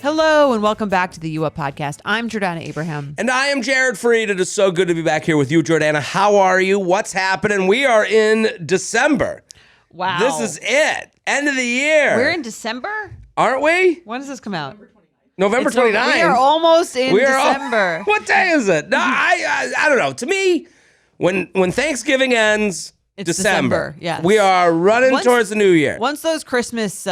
Hello and welcome back to the U Up Podcast. I'm Jordana Abraham. And I am Jared Freed. It is so good to be back here with you, Jordana. How are you? What's happening? We are in December. Wow. This is it. End of the year. We're in December? Aren't we? When does this come out? November 29th. We are almost in December. What day is it? No, I don't know. To me, when Thanksgiving ends, It's December. Yes. We are running towards the new year. Once those Christmas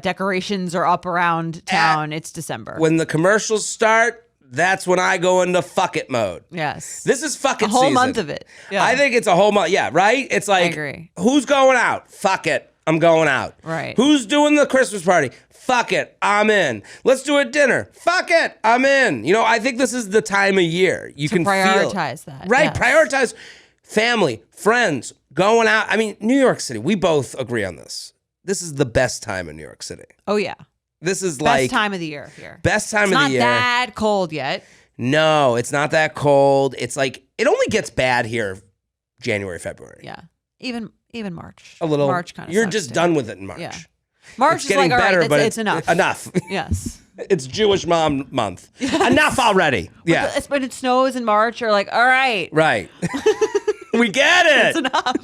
decorations are up around town, it's December. When the commercials start, that's when I go into fuck it mode. Yes. This is fuck it a whole season. month of it. Yeah. I think it's a whole month. Yeah, right? It's like, I agree. Who's going out? Fuck it. I'm going out. Right. Who's doing the Christmas party? Fuck it. I'm in. Let's do a dinner. Fuck it. I'm in. You know, I think this is the time of year. You can prioritize feel that. Right. Yes. Prioritize family, friends, going out. I mean, New York City, we both agree on this. This is the best time in New York City. Oh, yeah. This is Best time of the year here. Best time it's of the year. It's not that cold yet. No, it's not that cold. It's like, it only gets bad here January, February. Yeah. Even March. A little. March kind of You're sucks just too. done with it in March. Yeah. March it's is getting like, better, all right, but it's enough. Enough. Yes. It's Jewish Mom Month. Yes. Enough already. Yeah. But it snows in March. You're like, all right. Right. We get it. It's enough.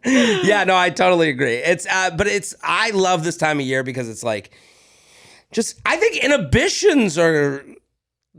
Yeah, no, I totally agree. I love this time of year because it's like, I think inhibitions are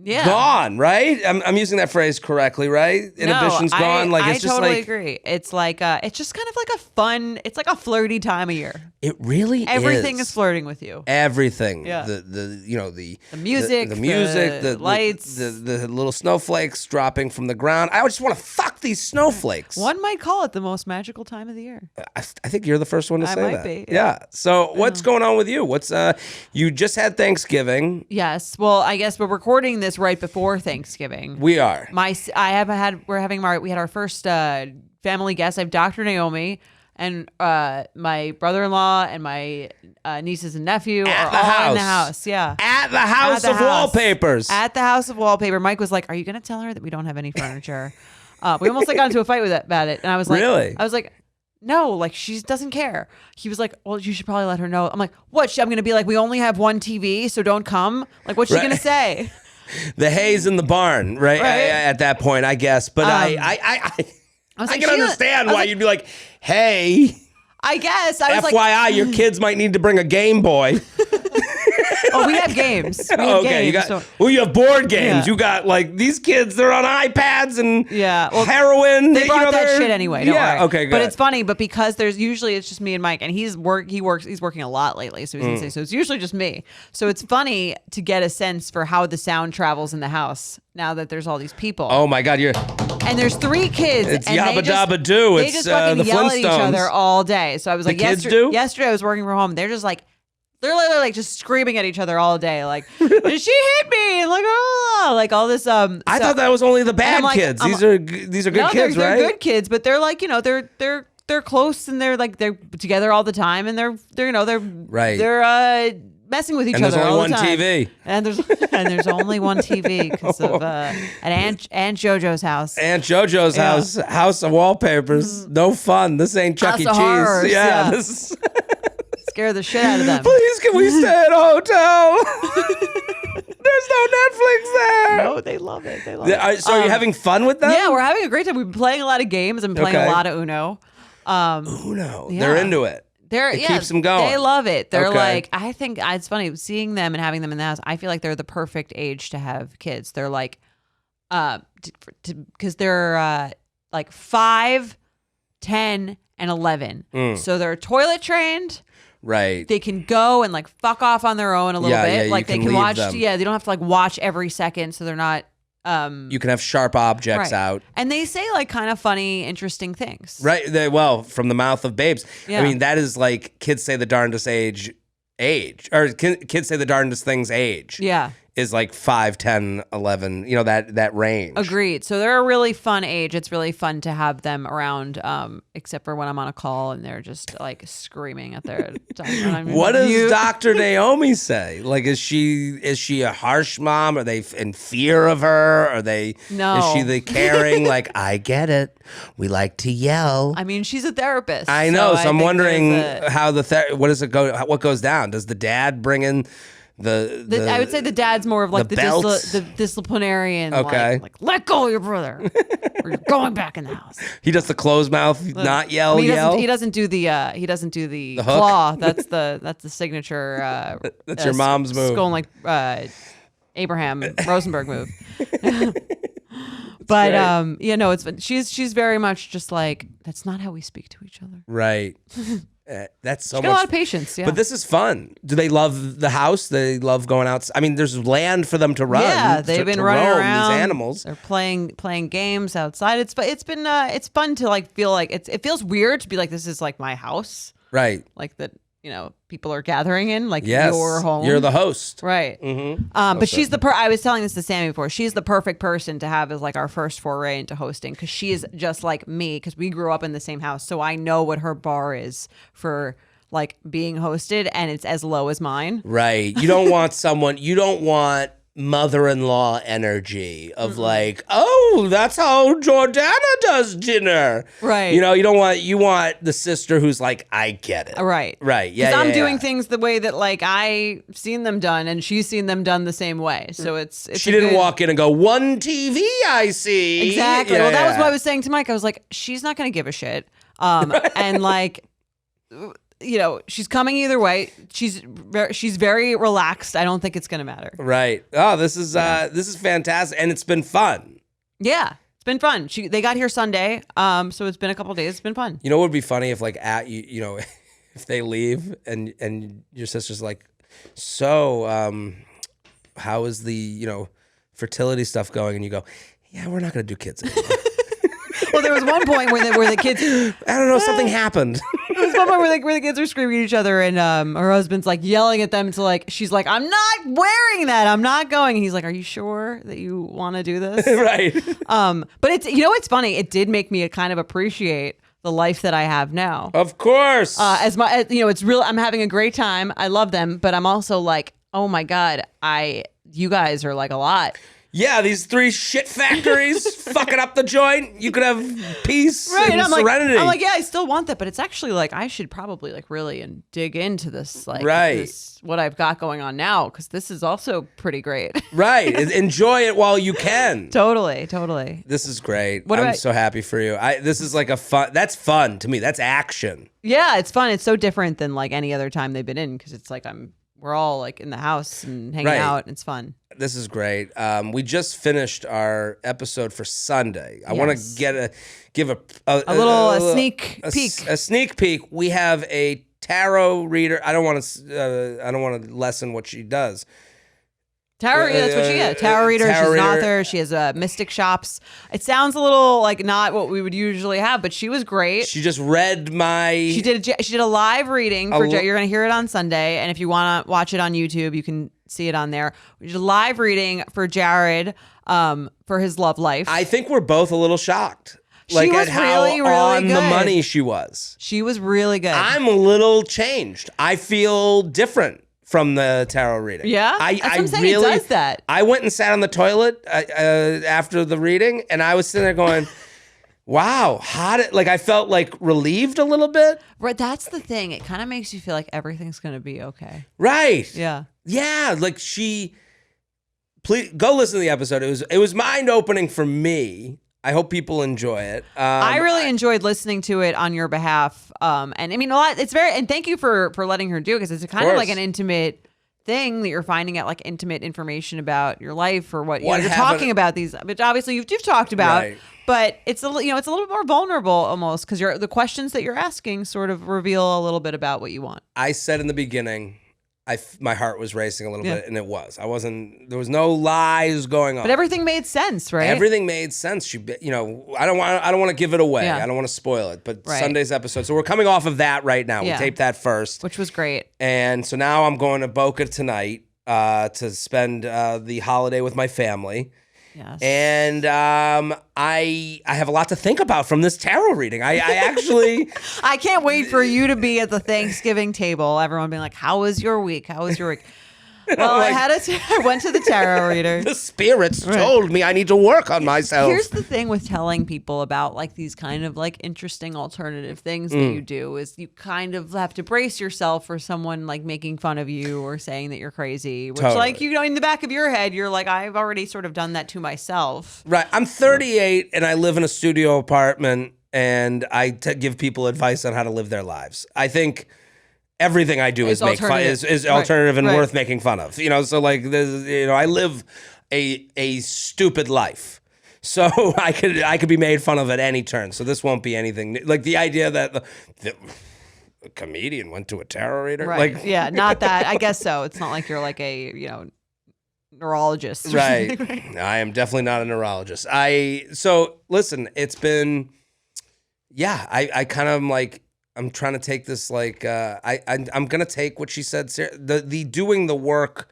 gone, right? I'm using that phrase correctly, right? Inhibitions gone. Like it's I just totally like, agree. It's like it's just kind of like a fun. It's like a flirty time of year. it really Everything is flirting with you. Everything. Yeah. The music, the lights, the little snowflakes dropping from the ground. I just want to fuck these snowflakes. One might call it the most magical time of the year. I think you're the first one to say might that. be, yeah. So what's going on with you? What's you just had Thanksgiving. Yes. Well, I guess we're recording this right before Thanksgiving. We are. We had our first family guest. I have Dr. Naomi and my brother-in-law and my nieces and nephew are all in the house. Yeah. At the house of wallpapers. At the house of wallpaper. Mike was like, "Are you going to tell her that we don't have any furniture?" We almost got into a fight about it, and I was like, "Really?" I was like, "No, like she doesn't care." He was like, "Well, you should probably let her know." I'm like, "What? I'm going to be like, we only have one TV, so don't come." Like, what's she going to say? The hay's in the barn, right? At that point, I guess. But I can understand why you'd be like, hey. I guess. I was FYI, your kids might need to bring a Game Boy. Oh, we have games. We have games. You have board games. Yeah. You got like these kids, they're on iPads and heroin. They brought that shit anyway. Don't worry. Okay, good. But it's funny, but because it's just me and Mike, and he's working a lot lately, so he's insane. So it's usually just me. So it's funny to get a sense for how the sound travels in the house now that there's all these people. Oh my God, and there's 3 kids. It's and Yabba Dabba Doo. They just fucking the yell at each Flintstones. other all day. So I was like, yesterday I was working from home. They're literally like just screaming at each other all day. Like, she hit me. And like, oh, like all this. I thought that was only the bad kids. These are good kids, right? They're good kids, but they're like, they're close and they're together all the time and they're messing with each other all the time. And there's only one TV because of Aunt JoJo's house. Aunt JoJo's house of wallpapers. No fun. This ain't Chuck E. Cheese. Horrors, yeah. This is scare the shit out of them. Please, can we stay at a hotel? There's no Netflix there. No, they love it. So are you having fun with them? Yeah, we're having a great time. We've been playing a lot of games. I've been playing a lot of Uno. Uno. Yeah. They're into it. It keeps them going. They love it. They're like, I think it's funny seeing them and having them in the house. I feel like they're the perfect age to have kids. They're like, because they're like 5, 10, and 11. So they're toilet trained. Right. They can go and like fuck off on their own a little bit. Yeah, like they can watch. them. Yeah, they don't have to like watch every second. So they're not. You can have sharp objects out. And they say like kind of funny, interesting things. Right. From the mouth of babes. Yeah. I mean, that is like kids say the darndest age. Or kids say the darndest things age. Yeah. is like 5, 10, 11, that range. Agreed. So they're a really fun age. It's really fun to have them around, except for when I'm on a call and they're just like screaming at their What does Dr. Naomi say? Like, is she a harsh mom? Are they in fear of her? No. Is she the caring, like, I get it. We like to yell. I mean, she's a therapist. I know. So I'm wondering how what goes down? Does the dad bring in I would say the dad's more of like the disciplinarian. Okay. Like let go of your brother, or you're going back in the house. He does the closed mouth, not yell. He doesn't do the claw. That's the signature. That's your mom's move. Going like Abraham Rosenberg move. But she's very much just like, that's not how we speak to each other. Right. That's so much. A lot of patience, yeah. But this is fun. Do they love the house? They love going out. I mean, there's land for them to run. Yeah, they've been running around. These animals. They're playing games outside. It's fun to like feel like it feels weird to be like, this is like my house. Right. Like that, people are gathering in, like yes, your home. You're the host. Right. Mm-hmm. But she's I was telling this to Sammy before. She's the perfect person to have as like our first foray into hosting, because she is just like me, because we grew up in the same house. So I know what her bar is for like being hosted, and it's as low as mine. Right. You don't want mother-in-law energy of like, oh, that's how Jordana does dinner. Right. You want the sister who's like, I get it. Right. Right. Yeah. Because I'm doing things the way that like I've seen them done, and she's seen them done the same way. So it's she didn't walk in and go, one TV I see. Exactly. Well, that was what I was saying to Mike. I was like, she's not going to give a shit. And like, she's coming either way. She's very relaxed. I don't think it's going to matter. Right. Oh, this is fantastic, and it's been fun. Yeah, it's been fun. They got here Sunday, so it's been a couple of days. It's been fun. What would be funny if like if they leave and your sister's like, so how is the fertility stuff going? And you go, yeah, we're not going to do kids anymore. Well, there was one point where the kids, I don't know, something happened. There was one point where the kids are screaming at each other, and her husband's like yelling at them to like, she's like, I'm not wearing that. I'm not going. And he's like, are you sure that you want to do this? Right. But it's funny. It did make me kind of appreciate the life that I have now. Of course. It's real. I'm having a great time. I love them, but I'm also like, oh my God, you guys are like a lot. Yeah, these 3 shit factories fucking up the joint. You could have peace and serenity. I'm like, yeah, I still want that, but it's actually like I should probably like really dig into this, like what I've got going on now, because this is also pretty great. Right, enjoy it while you can. Totally. This is great. I'm so happy for you. This is like that's fun to me. That's action. Yeah, it's fun. It's so different than like any other time they've been in, because it's like we're all like in the house and hanging out, and it's fun. This is great. We just finished our episode for Sunday. I want to give a sneak peek. A sneak peek. We have a tarot reader. I don't want to lessen what she does. Tarot, that's what she is. Tarot reader. She's an author. She has mystic shops. It sounds a little like not what we would usually have, but she was great. She just read She did a live reading for Jared. You're going to hear it on Sunday, and if you want to watch it on YouTube, you can see it on there. We did a live reading for Jared for his love life. I think we're both a little shocked. Like at how really on good. The money she was. She was really good. I'm a little changed. I feel different from the tarot reading. Yeah? That's what I'm saying. It does that. I went and sat on the toilet after the reading, and I was sitting there going, wow, I felt like relieved a little bit. Right, that's the thing. It kind of makes you feel like everything's going to be okay. Right. Yeah. Yeah, like please go listen to the episode. It was mind-opening for me. I hope people enjoy it. I really enjoyed listening to it on your behalf. And I mean, and thank you for letting her do it, because it's kind of like an intimate thing that you're finding out, like intimate information about your life or what you're talking about these, which obviously you've talked about, right. But it's a little bit more vulnerable almost, because the questions that you're asking sort of reveal a little bit about what you want. I said in the beginning, my heart was racing a little bit, and it was. There was no lies going on. But everything made sense, right? Everything made sense. I don't want to give it away. Yeah. I don't want to spoil it. But Sunday's episode. So we're coming off of that right now. Yeah. We taped that first, which was great. And so now I'm going to Boca tonight. to spend the holiday with my family. Yes. And I have a lot to think about from this tarot reading. I actually... I can't wait for you to be at the Thanksgiving table. Everyone being like, how was your week? How was your week? Well, like, I went to the tarot reader. The spirits told me I need to work on myself. Here's the thing with telling people about like these kind of like interesting alternative things that you do is you kind of have to brace yourself for someone like making fun of you or saying that you're crazy, which like, you know, in the back of your head, you're like, I've already sort of done that to myself. Right. I'm 38 and I live in a studio apartment and I give people advice on how to live their lives. I think everything I do is alternative and worth making fun of. You know, so like, you know, I live a stupid life. So I could be made fun of at any turn. So this won't be anything like the idea that the comedian went to a tarot reader. Right. Like, yeah, not that. I guess so. It's not like you're like a, you know, neurologist. Right. I am definitely not a neurologist. So listen, it's been, I kind of am like, I'm trying to take this like, I'm going to take what she said, the doing the work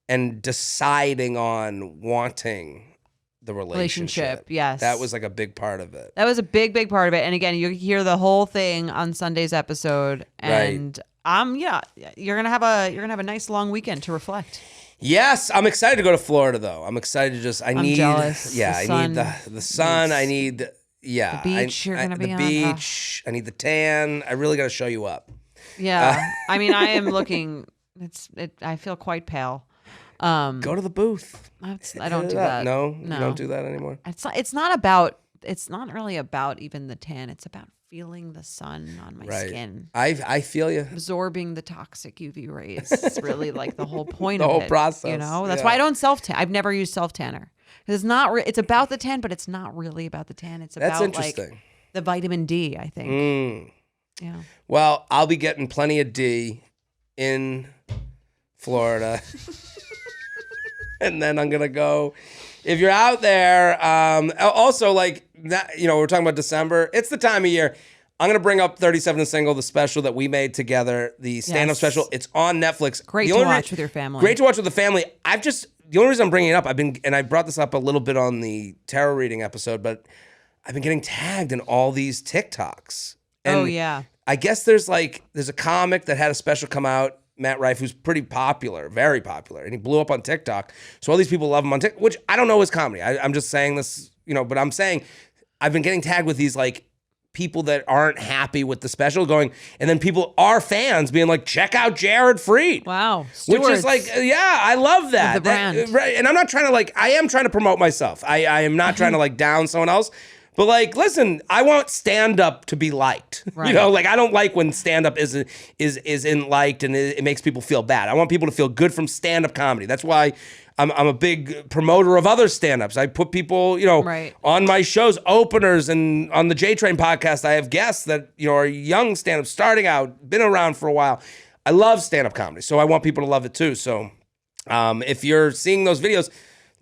and deciding on wanting the relationship. Yes. That was like a big part of it. That was a big, big part of it. And again, you hear the whole thing on Sunday's episode and you're going to have a nice long weekend to reflect. Yes, I'm excited to go to Florida though. I'm excited to just, I'm jealous. Yeah, I need the sun. I need the beach you're going to be on. The beach. I need the tan. I really got to show you up. Yeah. I mean, I am looking, I feel quite pale. Go to the booth. I don't do that. No, you don't do that anymore. It's not really about even the tan. It's about feeling the sun on my skin. I feel you. Absorbing the toxic UV rays. It's really like the whole point of it. The whole process. You know, that's why I don't self-tan. I've never used self-tanner. It's not. It's about the tan, but it's not really about the tan. It's about like the vitamin D. I think. Yeah. Well, I'll be getting plenty of D in Florida, and then I'm gonna go. If you're out there, also like that, you know, we're talking about December. It's the time of year. I'm gonna bring up 37 and Single, the special that we made together, the stand-up special. It's on Netflix. Great to watch with your family. Great to watch with the family. The only reason I'm bringing it up, I brought this up a little bit on the tarot reading episode, but I've been getting tagged in all these TikToks. And I guess there's a comic that had a special come out, Matt Rife, who's pretty popular, very popular, and he blew up on TikTok. So all these people love him on TikTok, which I don't know his comedy. I'm just saying this, you know, but I'm saying I've been getting tagged with these like people that aren't happy with the special going, and then people are fans being like, check out Jared Freed. Wow. Which is like, I love that. The brand. Right. And I'm not trying to I am trying to promote myself. I am not trying to down someone else. But listen, I want stand-up to be liked. Right. You know, I don't like when stand-up isn't liked and it makes people feel bad. I want people to feel good from stand-up comedy. That's why I'm a big promoter of other stand-ups. I put people, you know, on my shows, openers, and on the J-Train podcast, I have guests that, you know, are young stand-ups, starting out, been around for a while. I love stand-up comedy, so I want people to love it too. So if you're seeing those videos,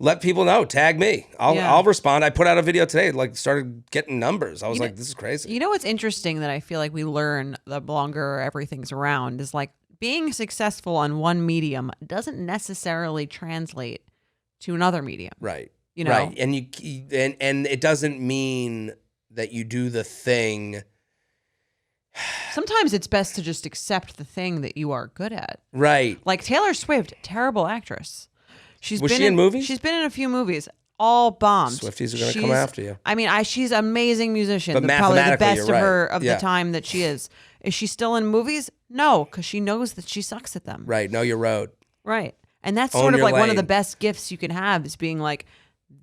let people know. Tag me. I'll respond. I put out a video today, started getting numbers. I was this is crazy. You know what's interesting that I feel like we learn the longer everything's around is being successful on one medium doesn't necessarily translate to another medium. Right. You know? Right. And and it doesn't mean that you do the thing. Sometimes it's best to just accept the thing that you are good at. Right. Like Taylor Swift, terrible actress. Was she in movies? She's been in a few movies, all bombed. Swifties are going to come after you. I mean, she's an amazing musician. But probably the best of the time that she is. Is she still in movies? No, because she knows that she sucks at them. Right. Know your road. Right. And that's sort of one of the best gifts you can have is being like,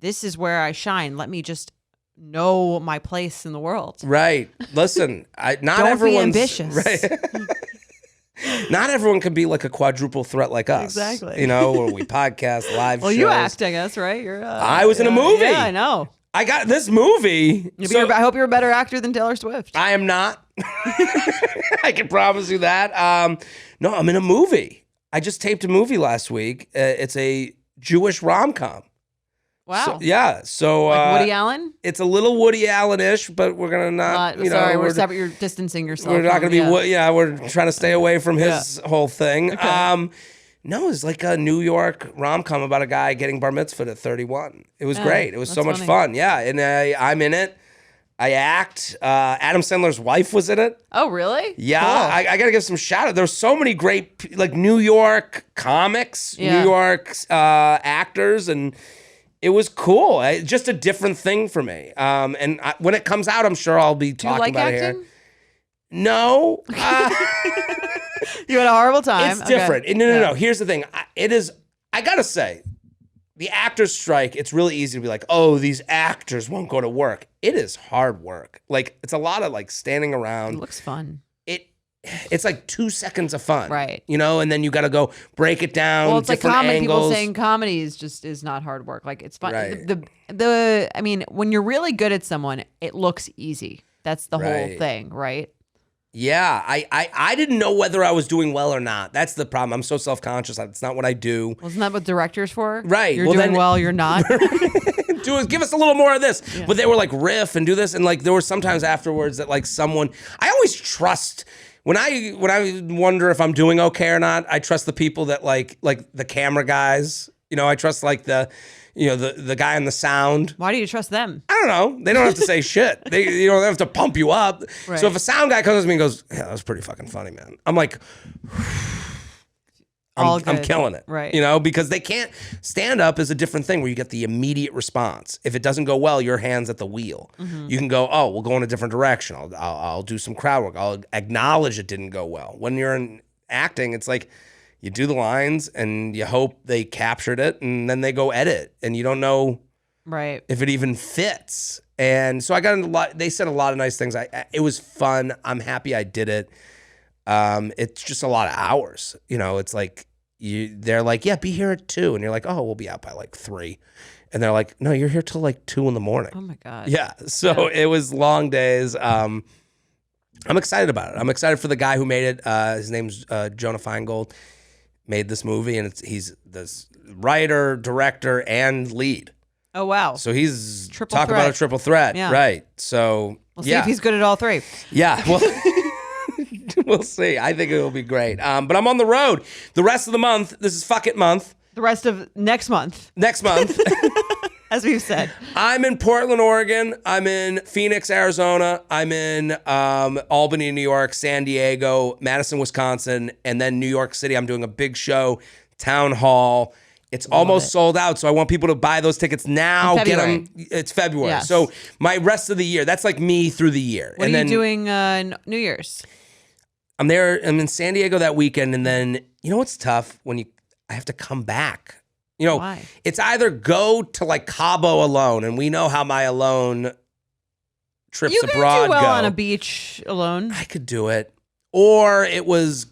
this is where I shine. Let me just know my place in the world. Right. Listen, not everyone's... Don't be ambitious. Right. Not everyone can be like a quadruple threat like us. Exactly. You know, where we podcast, live shows. Well, you act, I guess, right? I was in a movie. Yeah, I know. I got this movie. I hope you're a better actor than Taylor Swift. I am not. I can promise you that. No, I'm in a movie. I just taped a movie last week. It's a Jewish rom-com. Wow. So Woody Allen? It's a little Woody Allen-ish, but we're going to not, we're separate. You're distancing yourself. We're not going to be, we're trying to stay away from his whole thing. Okay. No, it's like a New York rom-com about a guy getting bar mitzvahed at 31. It was great. It was so much funny. fun. Yeah, and I'm in it. I act. Adam Sandler's wife was in it. Oh, really? Yeah, Cool. I got to give some shout out. There's so many great like New York comics, New York actors, and it was cool. Just a different thing for me. And when it comes out, I'm sure I'll be talking about it here. No. You had a horrible time. It's different. No. Here's the thing. I got to say, the actors strike, it's really easy to be like, oh, these actors won't go to work. It is hard work. Like, it's a lot of like standing around. It looks fun. It's like 2 seconds of fun. Right. You know, and then you got to go break it down. Well, it's like comedy. Angles. People saying comedy is not hard work. Like, it's fun. Right. I mean, when you're really good at someone, it looks easy. That's the whole thing, right? Yeah, I didn't know whether I was doing well or not. That's the problem. I'm so self-conscious. It's not what I do. Well, isn't that what directors for? Right. You're doing well, you're not. Give us a little more of this. Yeah. But they were like riff and do this, and like there were sometimes afterwards that like someone. I always trust when I wonder if I'm doing okay or not. I trust the people that like the camera guys. You know, I trust like the guy on the sound. Why do you trust them? I don't know. They don't have to say shit. They don't have to pump you up. Right. So if a sound guy comes to me and goes, "Yeah, that was pretty fucking funny, man," I'm like, I'm killing it. Right. You know, because they can't stand up is a different thing where you get the immediate response. If it doesn't go well, your hand's at the wheel. Mm-hmm. You can go, oh, we'll go in a different direction. I'll do some crowd work. I'll acknowledge it didn't go well. When you're in acting, it's like you do the lines and you hope they captured it, and then they go edit, and you don't know if it even fits. And so I got into a lot. They said a lot of nice things. It was fun. I'm happy I did it. It's just a lot of hours. You know, it's like they're like, yeah, be here at 2, and you're like, oh, we'll be out by like 3, and they're like, no, you're here till like 2 a.m. Oh my god. Yeah. So it was long days. I'm excited about it. I'm excited for the guy who made it. His name's Jonah Feingold. Made this movie, and he's this writer, director, and lead. Oh wow! So he's triple talk threat. About a triple threat, right? So we'll see if he's good at all 3. Yeah, well, we'll see. I think it'll be great. But I'm on the road the rest of the month. This is fuck it month. The rest of next month. Next month. As we've said. I'm in Portland, Oregon. I'm in Phoenix, Arizona. I'm in Albany, New York, San Diego, Madison, Wisconsin, and then New York City. I'm doing a big show, Town Hall. It's almost sold out, so I want people to buy those tickets now. Get them. It's February. Yes. So my rest of the year, that's like me through the year. What are you doing New Year's? I'm in San Diego that weekend, and then, you know what's tough? I have to come back. You know, why? It's either go to like Cabo alone, and we know how my alone trips abroad go. You could do well on a beach alone. I could do it. Or it was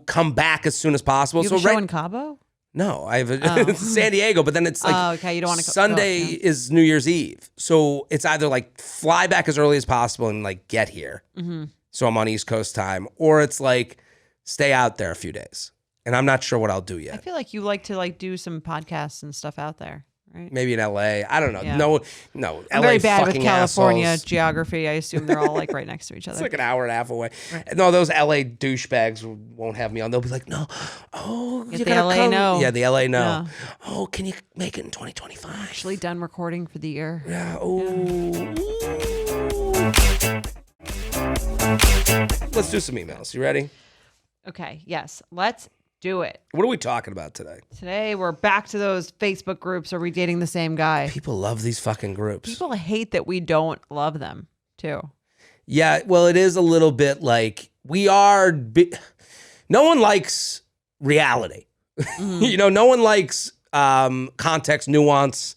come back as soon as possible. You have a show in Cabo? No, I have it's San Diego, but then it's like okay. You don't want to Sunday is New Year's Eve. So it's either like fly back as early as possible and like get here. Mm-hmm. So I'm on East Coast time, or it's like stay out there a few days. And I'm not sure what I'll do yet. I feel like you like to like do some podcasts and stuff out there, right? Maybe in LA. I don't know. Yeah. No. I'm LA very bad with California assholes. Geography. I assume they're all like right next to each other. It's like an hour and a half away. Right. No, those LA douchebags won't have me on. They'll be like, no. Oh, Get you the gotta LA come. no. Yeah, the LA no. Yeah. Oh, can you make it in 2025? Actually done recording for the year. Yeah. Oh. Let's do some emails. You ready? Okay. Yes. Let's do it. What are we talking about today? Today we're back to those Facebook groups. Are we dating the same guy? People love these fucking groups. People hate that we don't love them too. Yeah, well, it is a little bit like no one likes reality. Mm-hmm. No one likes context, nuance.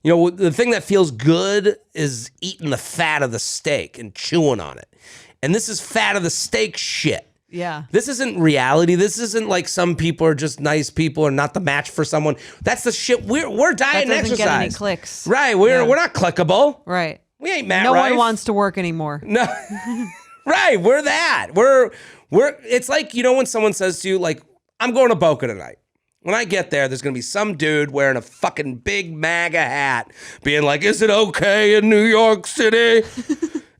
The thing that feels good is eating the fat of the steak and chewing on it. And this is fat of the steak shit. Yeah. This isn't reality. This isn't like some people are just nice people or not the match for someone. That's the shit. We're diet and exercise. Get any clicks. Right. We're not clickable. Right. We ain't Matt No Rife. one wants to work anymore. No. Right. We're that. We're it's like, when someone says to you, like, I'm going to Boca tonight. When I get there, there's going to be some dude wearing a fucking big MAGA hat being like, is it okay in New York City?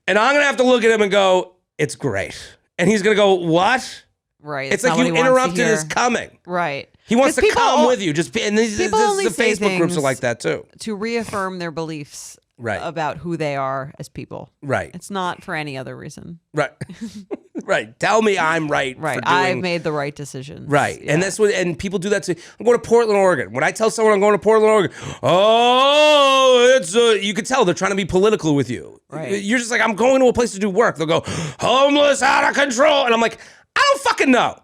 And I'm going to have to look at him and go, it's great. And he's going to go, what? Right. It's like you interrupted his coming. Right. He wants to come with you. And the Facebook groups are like that too. To reaffirm their beliefs about who they are as people. Right. It's not for any other reason. Right. Right. Tell me I'm right. Right. For doing... I've made the right decision. Right. Yeah. And that's what, and people do that too. I'm going to Portland, Oregon. When I tell someone I'm going to Portland, Oregon, it's you can tell they're trying to be political with you. Right. You're just like, I'm going to a place to do work. They'll go, homeless, out of control. And I'm like, I don't fucking know.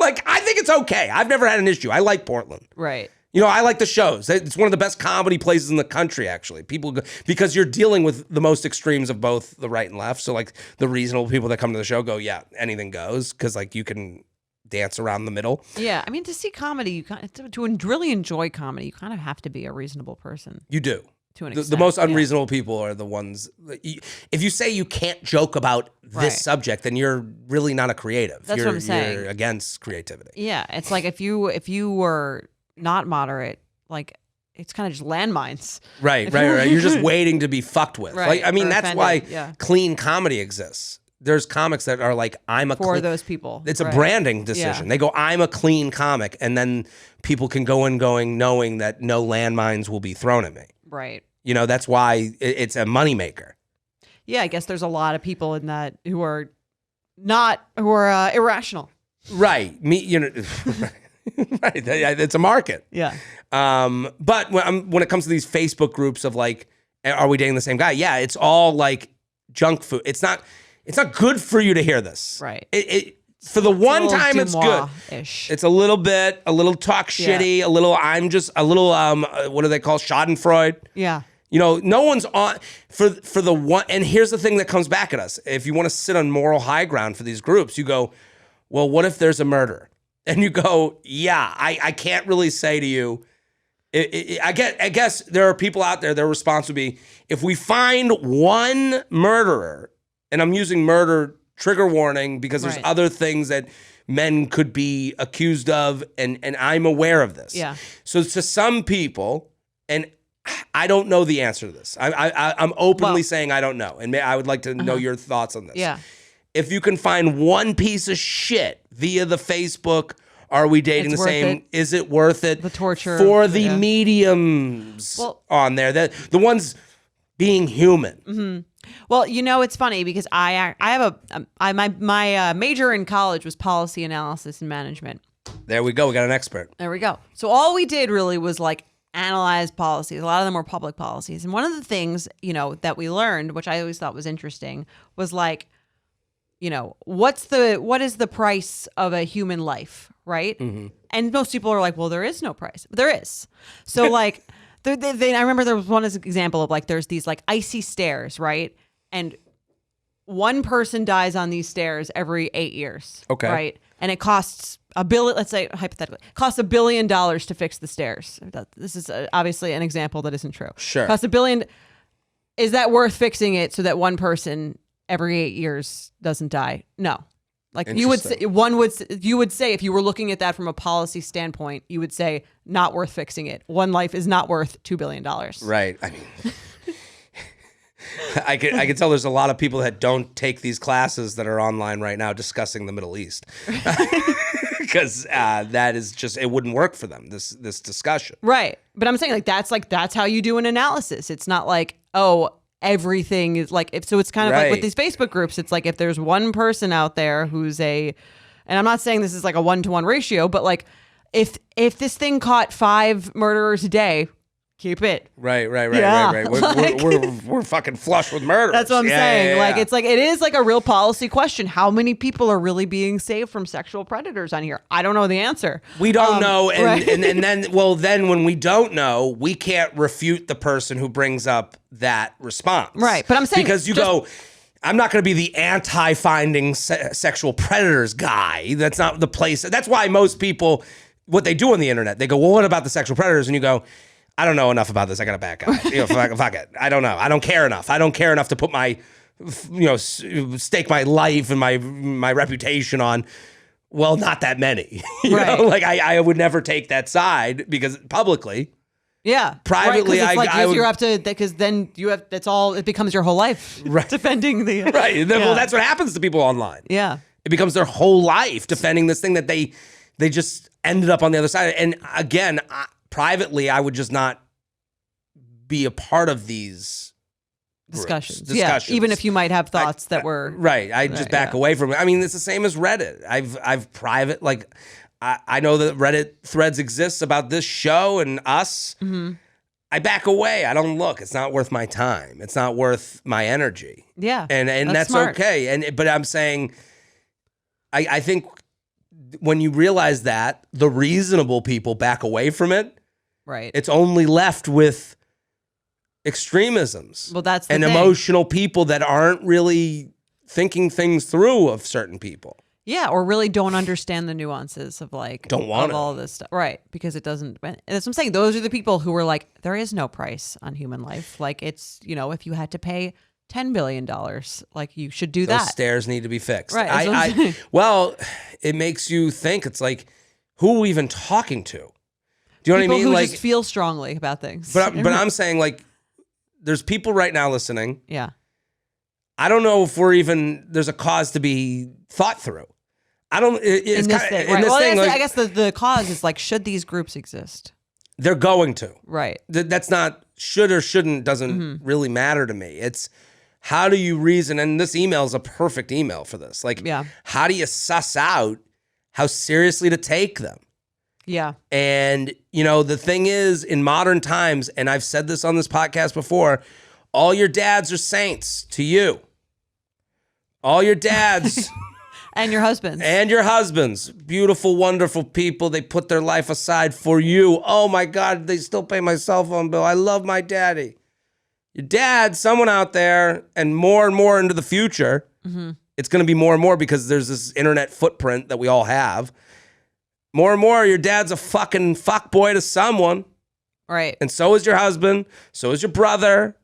Like, I think it's okay. I've never had an issue. I like Portland. Right. You know, I like the shows. It's one of the best comedy places in the country, actually. People go, because you're dealing with the most extremes of both the right and left. So, like, the reasonable people that come to the show go, yeah, anything goes, because, like, you can dance around the middle. Yeah, I mean, to see comedy, to really enjoy comedy, you kind of have to be a reasonable person. You do. To an extent, the most unreasonable people are the ones. If you say you can't joke about this subject, then you're really not a creative. That's what I'm saying. You're against creativity. Yeah, it's like if you were not moderate, like it's kind of just landmines. Right. You're just waiting to be fucked with. Right. Like, I mean, that's offended. why clean comedy exists. There's comics that are like, I'm a for those people. It's a branding decision. Yeah. They go, I'm a clean comic, and then people can go in knowing that no landmines will be thrown at me. Right. You know, that's why it's a moneymaker. Yeah, I guess there's a lot of people in that who are irrational. Right. Right. It's a market. Yeah. But when it comes to these Facebook groups of like, are we dating the same guy? Yeah, it's all like junk food. It's not good for you to hear this. Right. For the one time it's good. It's a little talk shitty, a little what do they call Schadenfreude? Yeah. You know, no one's on for the one. And here's the thing that comes back at us. If you want to sit on moral high ground for these groups, you go, well, what if there's a murder? And you go, yeah, I can't really say to you. I guess there are people out there, their response would be, if we find one murderer, and I'm using murder trigger warning because there's other things that men could be accused of, and I'm aware of this. Yeah. So to some people, and I don't know the answer to this. I'm openly saying I don't know, and I would like to know your thoughts on this. Yeah. If you can find one piece of shit via the Facebook, are we dating the same? Is it worth it? The torture for the mediums on there, the ones being human. Mm-hmm. Well, you know, it's funny because I have my major in college was policy analysis and management. There we go. We got an expert. There we go. So all we did really was like analyze policies. A lot of them were public policies. And one of the things, you know, that we learned, which I always thought was interesting, was like, you know, what is the price of a human life, right? Mm-hmm. And most people are like, well, there is no price. There is. So like, I remember there was one example of like, there's these like icy stairs, right? And one person dies on these stairs every 8 years. Okay. Right? And it costs $1 billion, let's say hypothetically, costs $1 billion to fix the stairs. This is obviously an example that isn't true. Sure. Costs $1 billion. Is that worth fixing it so that one person every 8 years doesn't die? No. Like you would say, if you were looking at that from a policy standpoint, you would say not worth fixing it. One life is not worth $2 billion. Right. I mean, I can tell there's a lot of people that don't take these classes that are online right now discussing the Middle East because that is just, it wouldn't work for them, this discussion. Right. But I'm saying that's how you do an analysis. It's not like, oh, everything is like, so it's kind of like with these Facebook groups, it's like if there's one person out there who's and I'm not saying this is like a 1-to-1 ratio, but like if this thing caught 5 murderers a day, keep it. Right. We're fucking flush with murder. That's what I'm saying. Like, it's like, it is like a real policy question. How many people are really being saved from sexual predators on here? I don't know the answer. We don't know. And then when we don't know, we can't refute the person who brings up that response. Right. But I'm saying, because go, I'm not going to be the anti-finding sexual predators guy. That's not the place. That's why most people, what they do on the internet, they go, well, what about the sexual predators? And you go, I don't know enough about this. I got to back out. You know, fuck it. I don't know. I don't care enough. I don't care enough to put my, stake my life and my reputation on. Well, not that many. You know, like I would never take that side because publicly. Yeah. Privately, you're up to, because then it becomes your whole life. Right. Defending the. Right. Well, that's what happens to people online. Yeah. It becomes their whole life defending this thing that they just ended up on the other side. And again, privately, I would just not be a part of these discussions. Yeah, even if you might have thoughts that were right. I just back away from it. I mean, it's the same as Reddit. I've private, like, I know that Reddit threads exists about this show and us. Mm-hmm. I back away. I don't look. It's not worth my time. It's not worth my energy. Yeah. And that's okay. But I'm saying, I think when you realize that the reasonable people back away from it, right, it's only left with extremisms. Well, that's the and thing. Emotional people that aren't really thinking things through of certain people. Yeah, or really don't understand the nuances of like all this stuff. Right, because it doesn't. That's what I'm saying. Those are the people who are like, there is no price on human life. Like it's, if you had to pay $10 billion, like you should do that. Those stairs need to be fixed. Right. Well, it makes you think. It's like, who are we even talking to? Do you know people what I mean? Who like, just feel strongly about things. But I'm saying, like, there's people right now listening. Yeah. I don't know if there's a cause to be thought through. I don't. It's kind of in this thing. I guess the cause is like, should these groups exist? They're going to. Right. That's not should or shouldn't doesn't really matter to me. It's how do you reason? And this email is a perfect email for this. Like, how do you suss out how seriously to take them? Yeah. And, the thing is, in modern times, and I've said this on this podcast before, all your dads are saints to you. All your dads. And your husbands. And your husbands. Beautiful, wonderful people. They put their life aside for you. Oh, my God, they still pay my cell phone bill. I love my daddy. Your dad, someone out there, and more into the future, it's going to be more and more because there's this internet footprint that we all have. More and more, your dad's a fucking fuckboy to someone. Right. And so is your husband. So is your brother.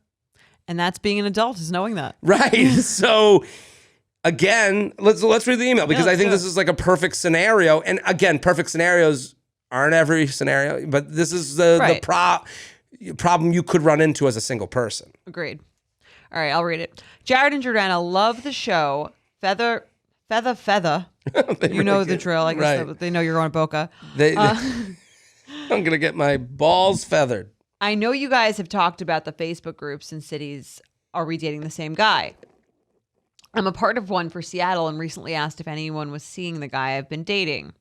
And that's being an adult, is knowing that. Right. So, again, let's read the email because I think this is like a perfect scenario. And again, perfect scenarios aren't every scenario, but this is the problem you could run into as a single person. Agreed. All right, I'll read it. Jared and Jordana love the show. Feather. You know the drill. I guess they know you're on Boca. I'm going to get my balls feathered. I know you guys have talked about the Facebook groups in cities. Are we dating the same guy? I'm a part of one for Seattle and recently asked if anyone was seeing the guy I've been dating.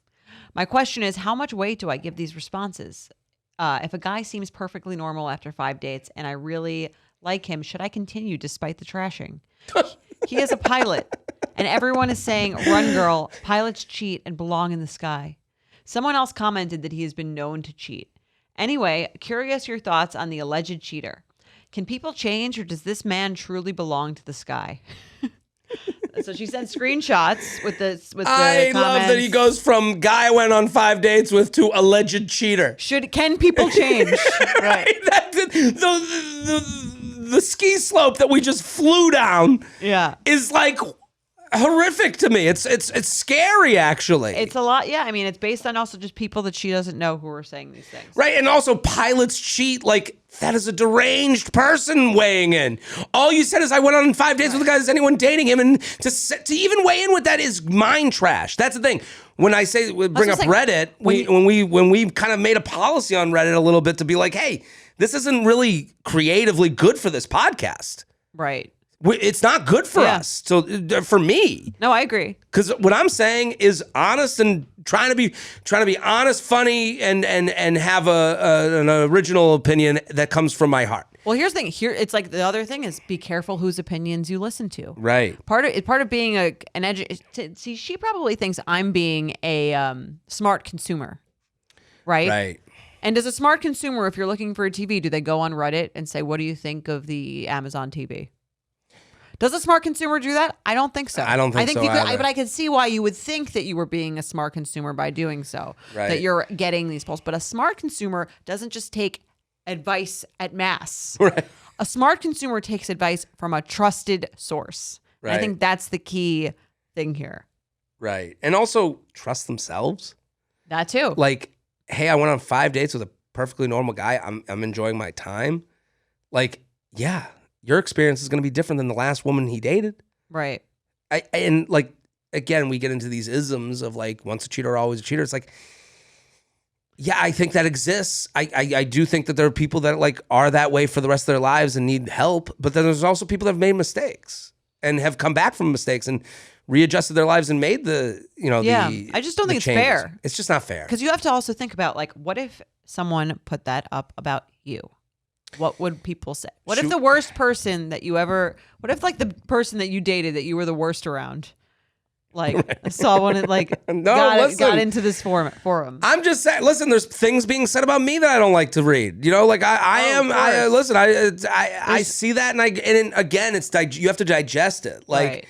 My question is, how much weight do I give these responses? If a guy seems perfectly normal after 5 dates and I really like him, should I continue despite the trashing? He is a pilot, and everyone is saying, run girl, pilots cheat and belong in the sky. Someone else commented that he has been known to cheat. Anyway, curious your thoughts on the alleged cheater. Can people change, or does this man truly belong to the sky? So she sent screenshots with the I comments. love that he goes from guy went on 5 dates with to alleged cheater. Can people change? Right. The ski slope that we just flew down is like horrific to me. It's scary, actually. It's a lot. Yeah. I mean, it's based on also just people that she doesn't know who are saying these things. Right. And also pilots cheat. Like, that is a deranged person weighing in. All you said is I went on 5 dates with a guy. Is anyone dating him? And to even weigh in with that is mind trash. That's the thing. When I say bring up Reddit, when we kind of made a policy on Reddit a little bit to be like, hey, this isn't really creatively good for this podcast. Right. It's not good for us. So for me, no, I agree. Because what I'm saying is honest and trying to be honest, funny, and have an original opinion that comes from my heart. Well, here's the thing. Here, it's like the other thing is be careful whose opinions you listen to. Right. Part of being see, she probably thinks I'm being a smart consumer, right? Right. And as a smart consumer, if you're looking for a TV, do they go on Reddit and say, "What do you think of the Amazon TV?" Does a smart consumer do that? I don't think so. I don't think so either. But I can see why you would think that you were being a smart consumer by doing so. Right. That you're getting these polls. But a smart consumer doesn't just take advice at mass. Right. A smart consumer takes advice from a trusted source. Right. I think that's the key thing here. Right. And also trust themselves. That too. Like, hey, I went on 5 dates with a perfectly normal guy. I'm enjoying my time. Like, yeah. Your experience is going to be different than the last woman he dated. Right. And like, again, we get into these isms of like, once a cheater, always a cheater. It's like, yeah, I think that exists. I do think that there are people that like are that way for the rest of their lives and need help. But then there's also people that have made mistakes and have come back from mistakes and readjusted their lives and made the, I just don't think it's changes. fair. It's just not fair. Because you have to also think about like, what if someone put that up about you? What would people say? What if the worst person that you ever, what if like the person that you dated that you were the worst around? Like I saw one and like got into this forum. I'm just saying, listen, there's things being said about me that I don't like to read. Like I see that and again, it's you have to digest it. Like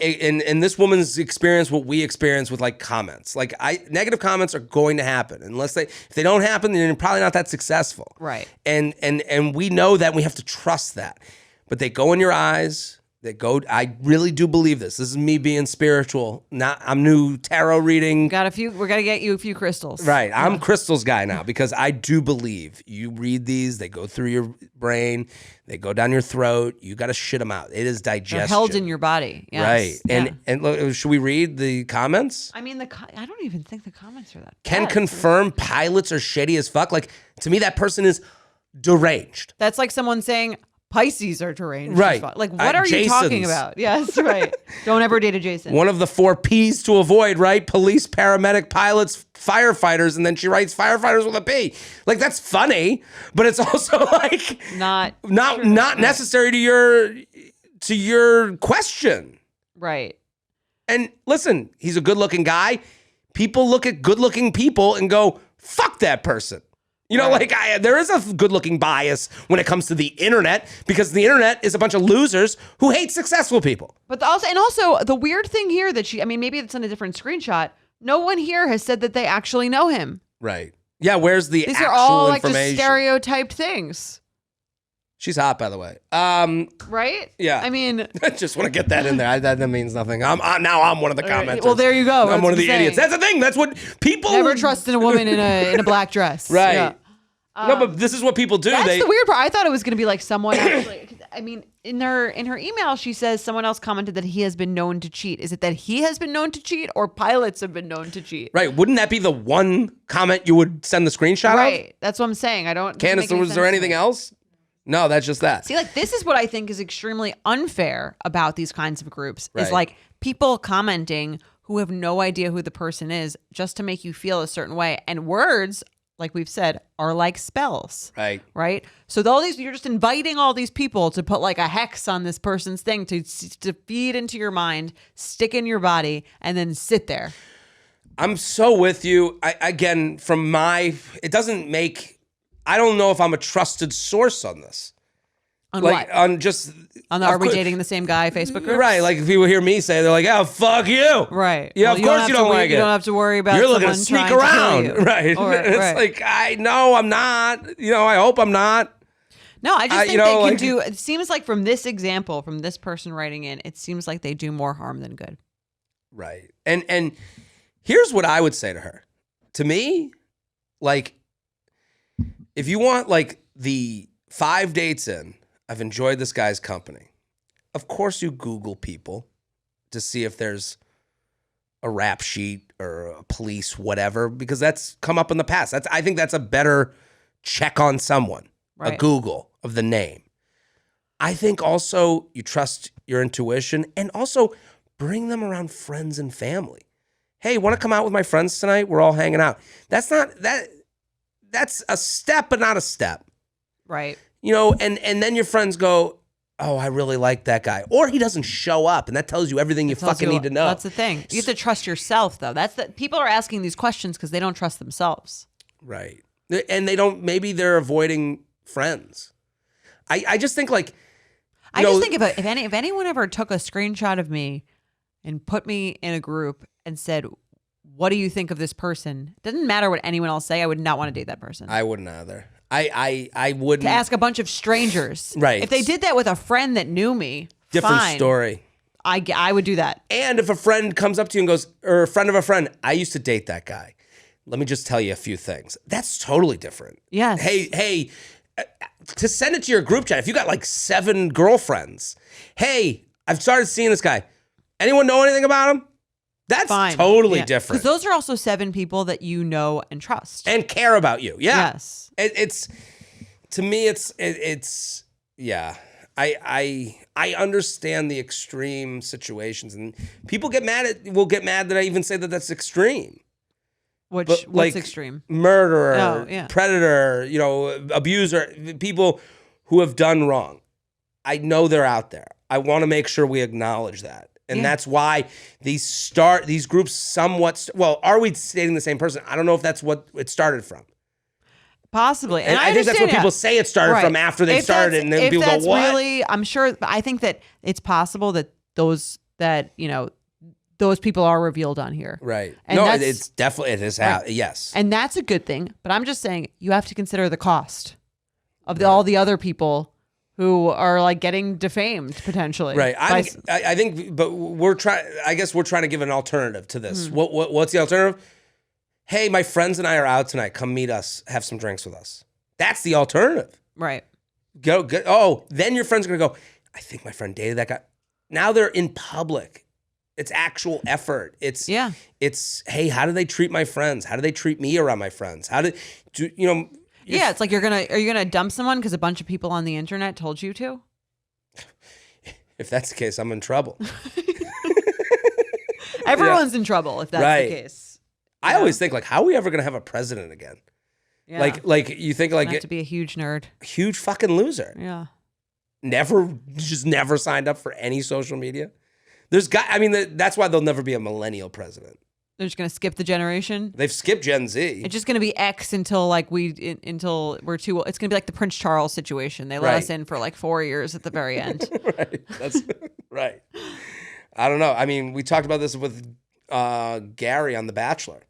in this woman's experience, what we experience with like comments, like negative comments are going to happen if they don't happen, then you're probably not that successful. Right. And we know that, and we have to trust that, but they go in your eyes. I really do believe this. This is me being spiritual. I'm new tarot reading. We're gonna get you a few crystals. Right. I'm crystals guy now because I do believe you read these, they go through your brain, they go down your throat. You got to shit them out. It is digestion. They're held in your body. Yes. Right. Yeah. And look, should we read the comments? I mean, I don't even think the comments are that Can bad. confirm pilots are shady as fuck. Like, to me, that person is deranged. That's like someone saying Pisces are deranged. Right. Like, what are you talking about? Yes, right. Don't ever date a Jason. One of the 4 P's to avoid, right? Police, paramedic, pilots, firefighters, and then she writes firefighters with a P. Like, that's funny, but it's also like not necessary to your question. Right. And listen, he's a good-looking guy. People look at good-looking people and go, fuck that person. Right. Like there is a good-looking bias when it comes to the internet because the internet is a bunch of losers who hate successful people. But also the weird thing here that maybe it's in a different screenshot. No one here has said that they actually know him. Right. Yeah. Where's the These actual are all like information? just stereotyped things. She's hot, by the way. Right? Yeah. I mean, I just want to get that in there. That means nothing. I'm one of the commenters. Well, there you go. I'm one of the idiots. That's the thing. That's what people never trust in a woman in a black dress. Right. Yeah. No, but this is what people do. That's the weird part. I thought it was going to be like someone actually. I mean, in her email, she says someone else commented that he has been known to cheat. Is it that he has been known to cheat, or pilots have been known to cheat? Right. Wouldn't that be the one comment you would send the screenshot of? Right. That's what I'm saying. I don't. Candace, was there anything else? No, that's just that. See, like this is what I think is extremely unfair about these kinds of groups. Right. Is like people commenting who have no idea who the person is just to make you feel a certain way, and words, like we've said, are like spells. Right. Right. So you're just inviting all these people to put like a hex on this person's thing to feed into your mind, stick in your body, and then sit there. I'm so with you. It doesn't make, I don't know if I'm a trusted source on this. On like, what? On just... On the Are We Dating the Same Guy Facebook group? Right. Like if people hear me say, they're like, oh, fuck you. Right. Yeah, of course you don't like it. You don't have to worry about You're looking to sneak around. Right. It's like, no, I'm not. I hope I'm not. No, I just think they can do, it seems like from this example, from this person writing in, it seems like they do more harm than good. Right. And here's what I would say to her. To me, like, if you want like the 5 dates in, I've enjoyed this guy's company. Of course you Google people to see if there's a rap sheet or a police, whatever, because that's come up in the past. I think that's a better check on someone, right. A Google of the name. I think also you trust your intuition and also bring them around friends and family. Hey, want to come out with my friends tonight? We're all hanging out. That's a step, but not a step. Right. And then your friends go, oh, I really like that guy. Or he doesn't show up, and that tells you everything you fucking need to know. That's the thing. You have to trust yourself, though. People are asking these questions because they don't trust themselves. Right. And maybe they're avoiding friends. I just think like... I just think if anyone ever took a screenshot of me and put me in a group and said, what do you think of this person? It doesn't matter what anyone else say. I would not want to date that person. I wouldn't either. I wouldn't. To ask a bunch of strangers. Right. If they did that with a friend that knew me, different fine. Story. I would do that. And if a friend comes up to you and goes, or a friend of a friend, I used to date that guy. Let me just tell you a few things. That's totally different. Yes. Hey, to send it to your group chat, if you got like 7 girlfriends, hey, I've started seeing this guy. Anyone know anything about him? That's fine. totally different. Because those are also 7 people that you know and trust. And care about you. Yeah. Yes. It's to me, it's yeah. I understand the extreme situations, and people will get mad that I even say that that's extreme. What's extreme? Murderer, predator, abuser, people who have done wrong. I know they're out there. I want to make sure we acknowledge that. And that's why these groups somewhat, are we stating the same person? I don't know if that's what it started from. Possibly. And I think that's what people say it started from after they started, and then people go, what? Really, I'm sure, I think that it's possible that those people are revealed on here. Right. And no, it's definitely, it is, yes. And that's a good thing, but I'm just saying you have to consider the cost of all the other people who are like getting defamed potentially. Right. I think, but I guess we're trying to give an alternative to this. What's the alternative? Hey, my friends and I are out tonight. Come meet us. Have some drinks with us. That's the alternative. Right. Go. Oh, then your friend's going to go, I think my friend dated that guy. Now they're in public. It's actual effort. It's, hey, how do they treat my friends? How do they treat me around my friends? It's like are you gonna dump someone because a bunch of people on the internet told you to? If that's the case, I'm in trouble. Everyone's in trouble if that's the case. I always think, like, how are we ever gonna have a president again? Yeah. Like you think, like, have to be a huge nerd, huge fucking loser. Yeah. Never signed up for any social media. That's why there'll never be a millennial president. They're just gonna skip the generation. They've skipped Gen Z. It's just gonna be X until we're too. It's gonna be like the Prince Charles situation. They let us in for like 4 years at the very end. Right. That's right. I don't know. I mean, we talked about this with Gary on The Bachelor.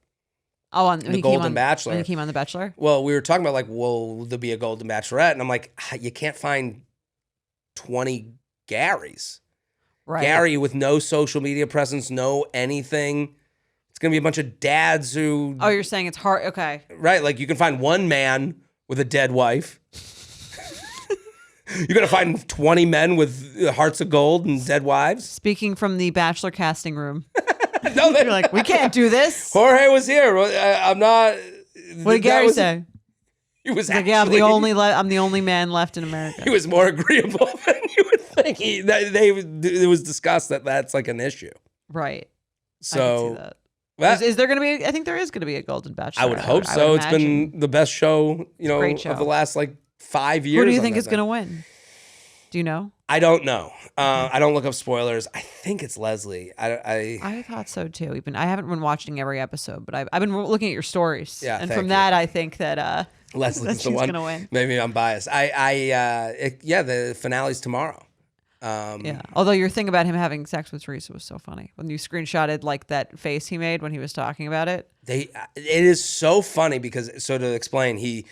Oh, on the Golden Bachelor. When he came on The Bachelor. Well, we were talking about, like, will there be a Golden Bachelorette? And I'm like, you can't find 20 Garys. Right. Gary with no social media presence, no anything. It's going to be a bunch of dads who... Oh, you're saying it's hard. Okay. Right. Like, you can find one man with a dead wife. You're going to find 20 men with hearts of gold and dead wives. Speaking from the Bachelor casting room. No, you're like, we can't do this. Jorge was here. I'm not... What did Gary say? He was actually... Like, yeah, I'm the only man left in America. He was more agreeable than you would think. It was discussed that that's like an issue. Right. So... I can see that. Is there going to be? I think there is going to be a Golden Bachelor. I would hope so. It's been the best show, of the last like 5 years. Who do you think is going to win? Do you know? I don't know. I don't look up spoilers. I think it's Leslie. I thought so too. Even I haven't been watching every episode, but I've been looking at your stories. Yeah, and from that, I think that Leslie's the one going to win. Maybe I'm biased. The finale's tomorrow. Although your thing about him having sex with Teresa was so funny when you screenshotted like that face he made when he was talking about it. It is so funny because to explain, he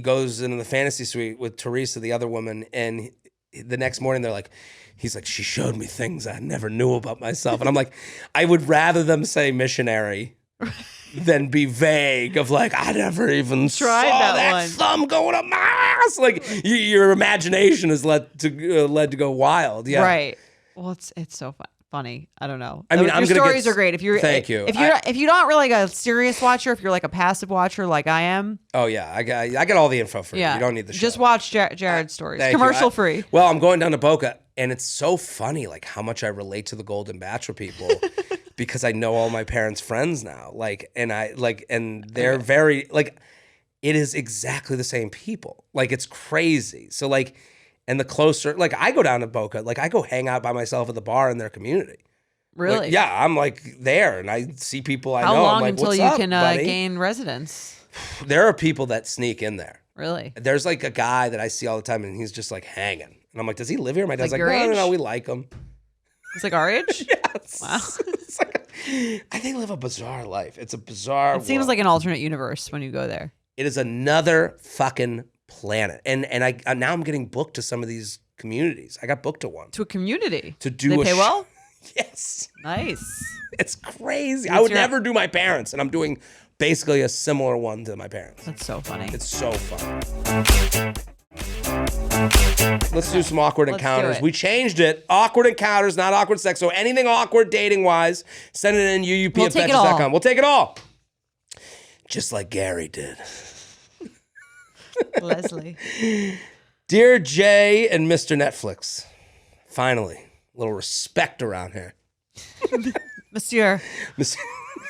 goes into the fantasy suite with Teresa, the other woman, and the next morning he's like, she showed me things I never knew about myself, and I'm like, I would rather them say missionary than be vague of like, I never even saw that thumb going up my ass. Like your imagination is led to go wild. Yeah. Right. Well, it's so funny. I don't know. I mean, your stories are great. If you're If you're not really like a serious watcher, if you're like a passive watcher like I am. Oh yeah, I got all the info for you. You don't need the show. Just watch Jared's stories. Commercial free. Well, I'm going down to Boca, and it's so funny like how much I relate to the Golden Bachelor people. Because I know all my parents' friends now, and they're very it is exactly the same people. Like it's crazy. So and the closer, I go down to Boca, I go hang out by myself at the bar in their community. Really? Yeah, I'm there, and I see people I know. How long I'm until you can gain residence? There are people that sneak in there. Really? There's a guy that I see all the time, and he's just hanging, and I'm like, does he live here? My dad's no, we like him. It's like our age? Yes. Wow. It's they live a bizarre life. It's a bizarre It seems like an alternate universe when you go there. It is another fucking planet. And I now I'm getting booked to some of these communities. I got booked to one. To a community? To do they pay well? Yes. Nice. It's crazy. I would never do my parents, and I'm doing basically a similar one to my parents. That's so funny. It's so funny. Let's do some awkward Let's encounters. do it. We changed it. Awkward encounters, not awkward sex. So anything awkward dating-wise, send it in We'll take it all. uup@betches.com. We'll take it all. Just like Gary did. Leslie. Dear Jay and Mr. Netflix, finally, a little respect around here. Monsieur Mr.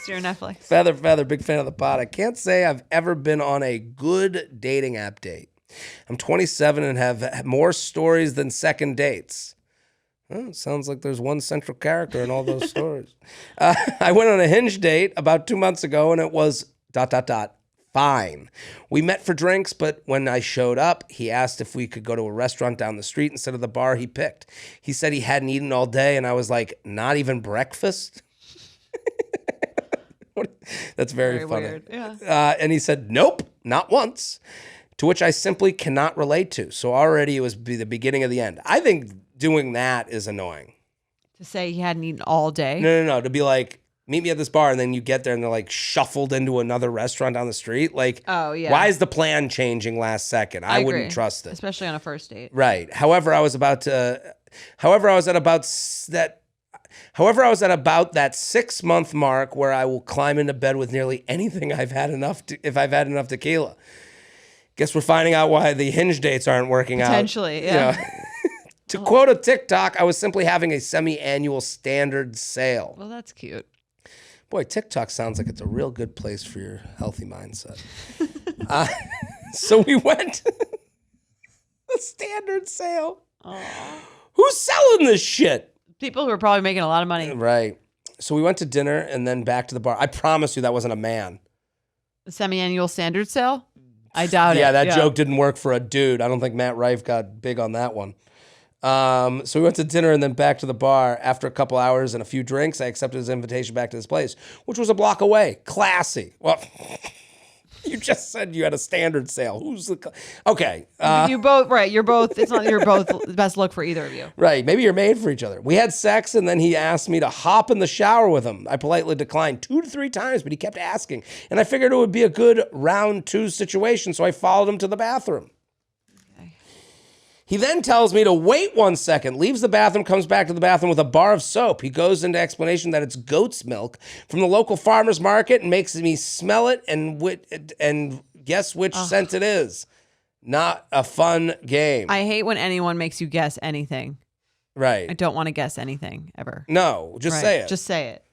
Netflix. Feather, big fan of the pod. I can't say I've ever been on a good dating app date. I'm 27 and have more stories than second dates. Well, sounds like there's one central character in all those stories. I went on a Hinge date about 2 months ago, and it was ... fine. We met for drinks, but when I showed up, he asked if we could go to a restaurant down the street instead of the bar he picked. He said he hadn't eaten all day, and I was like, not even breakfast? That's very funny. Weird. Yeah. And he said, nope, not once. To which I simply cannot relate to. So already it was the beginning of the end. I think doing that is annoying. To say he hadn't eaten all day. No. To be like, meet me at this bar, and then you get there and they're like shuffled into another restaurant down the street. Like, oh yeah. Why is the plan changing last second? I wouldn't trust it. Especially on a first date. Right. However, I was at about that 6 month mark where I will climb into bed with nearly anything if I've had enough tequila. Guess we're finding out why the Hinge dates aren't working Potentially, out. yeah. You know? To quote a TikTok, I was simply having a semi-annual standard sale. Well, that's cute. Boy, TikTok sounds like it's a real good place for your healthy mindset. So we went a standard sale. Aww. Who's selling this shit? People who are probably making a lot of money. Right. So we went to dinner and then back to the bar. I promise you that wasn't a man. A semi-annual standard sale? I doubt it. Yeah, that joke didn't work for a dude. I don't think Matt Rife got big on that one. So we went to dinner and then back to the bar. After a couple hours and a few drinks, I accepted his invitation back to his place, which was a block away. Classy. Well, you just said you had a standard sale. Okay. You both, right. You're both the best look for either of you. Right. Maybe you're made for each other. We had sex and then he asked me to hop in the shower with him. I politely declined 2 to 3 times, but he kept asking. And I figured it would be a good round 2 situation, so I followed him to the bathroom. Okay. He then tells me to wait 1 second, leaves the bathroom, comes back to the bathroom with a bar of soap. He goes into explanation that it's goat's milk from the local farmer's market and makes me smell it and guess which scent it is. Not a fun game. I hate when anyone makes you guess anything. Right. I don't want to guess anything ever. No, just say it. Just say it.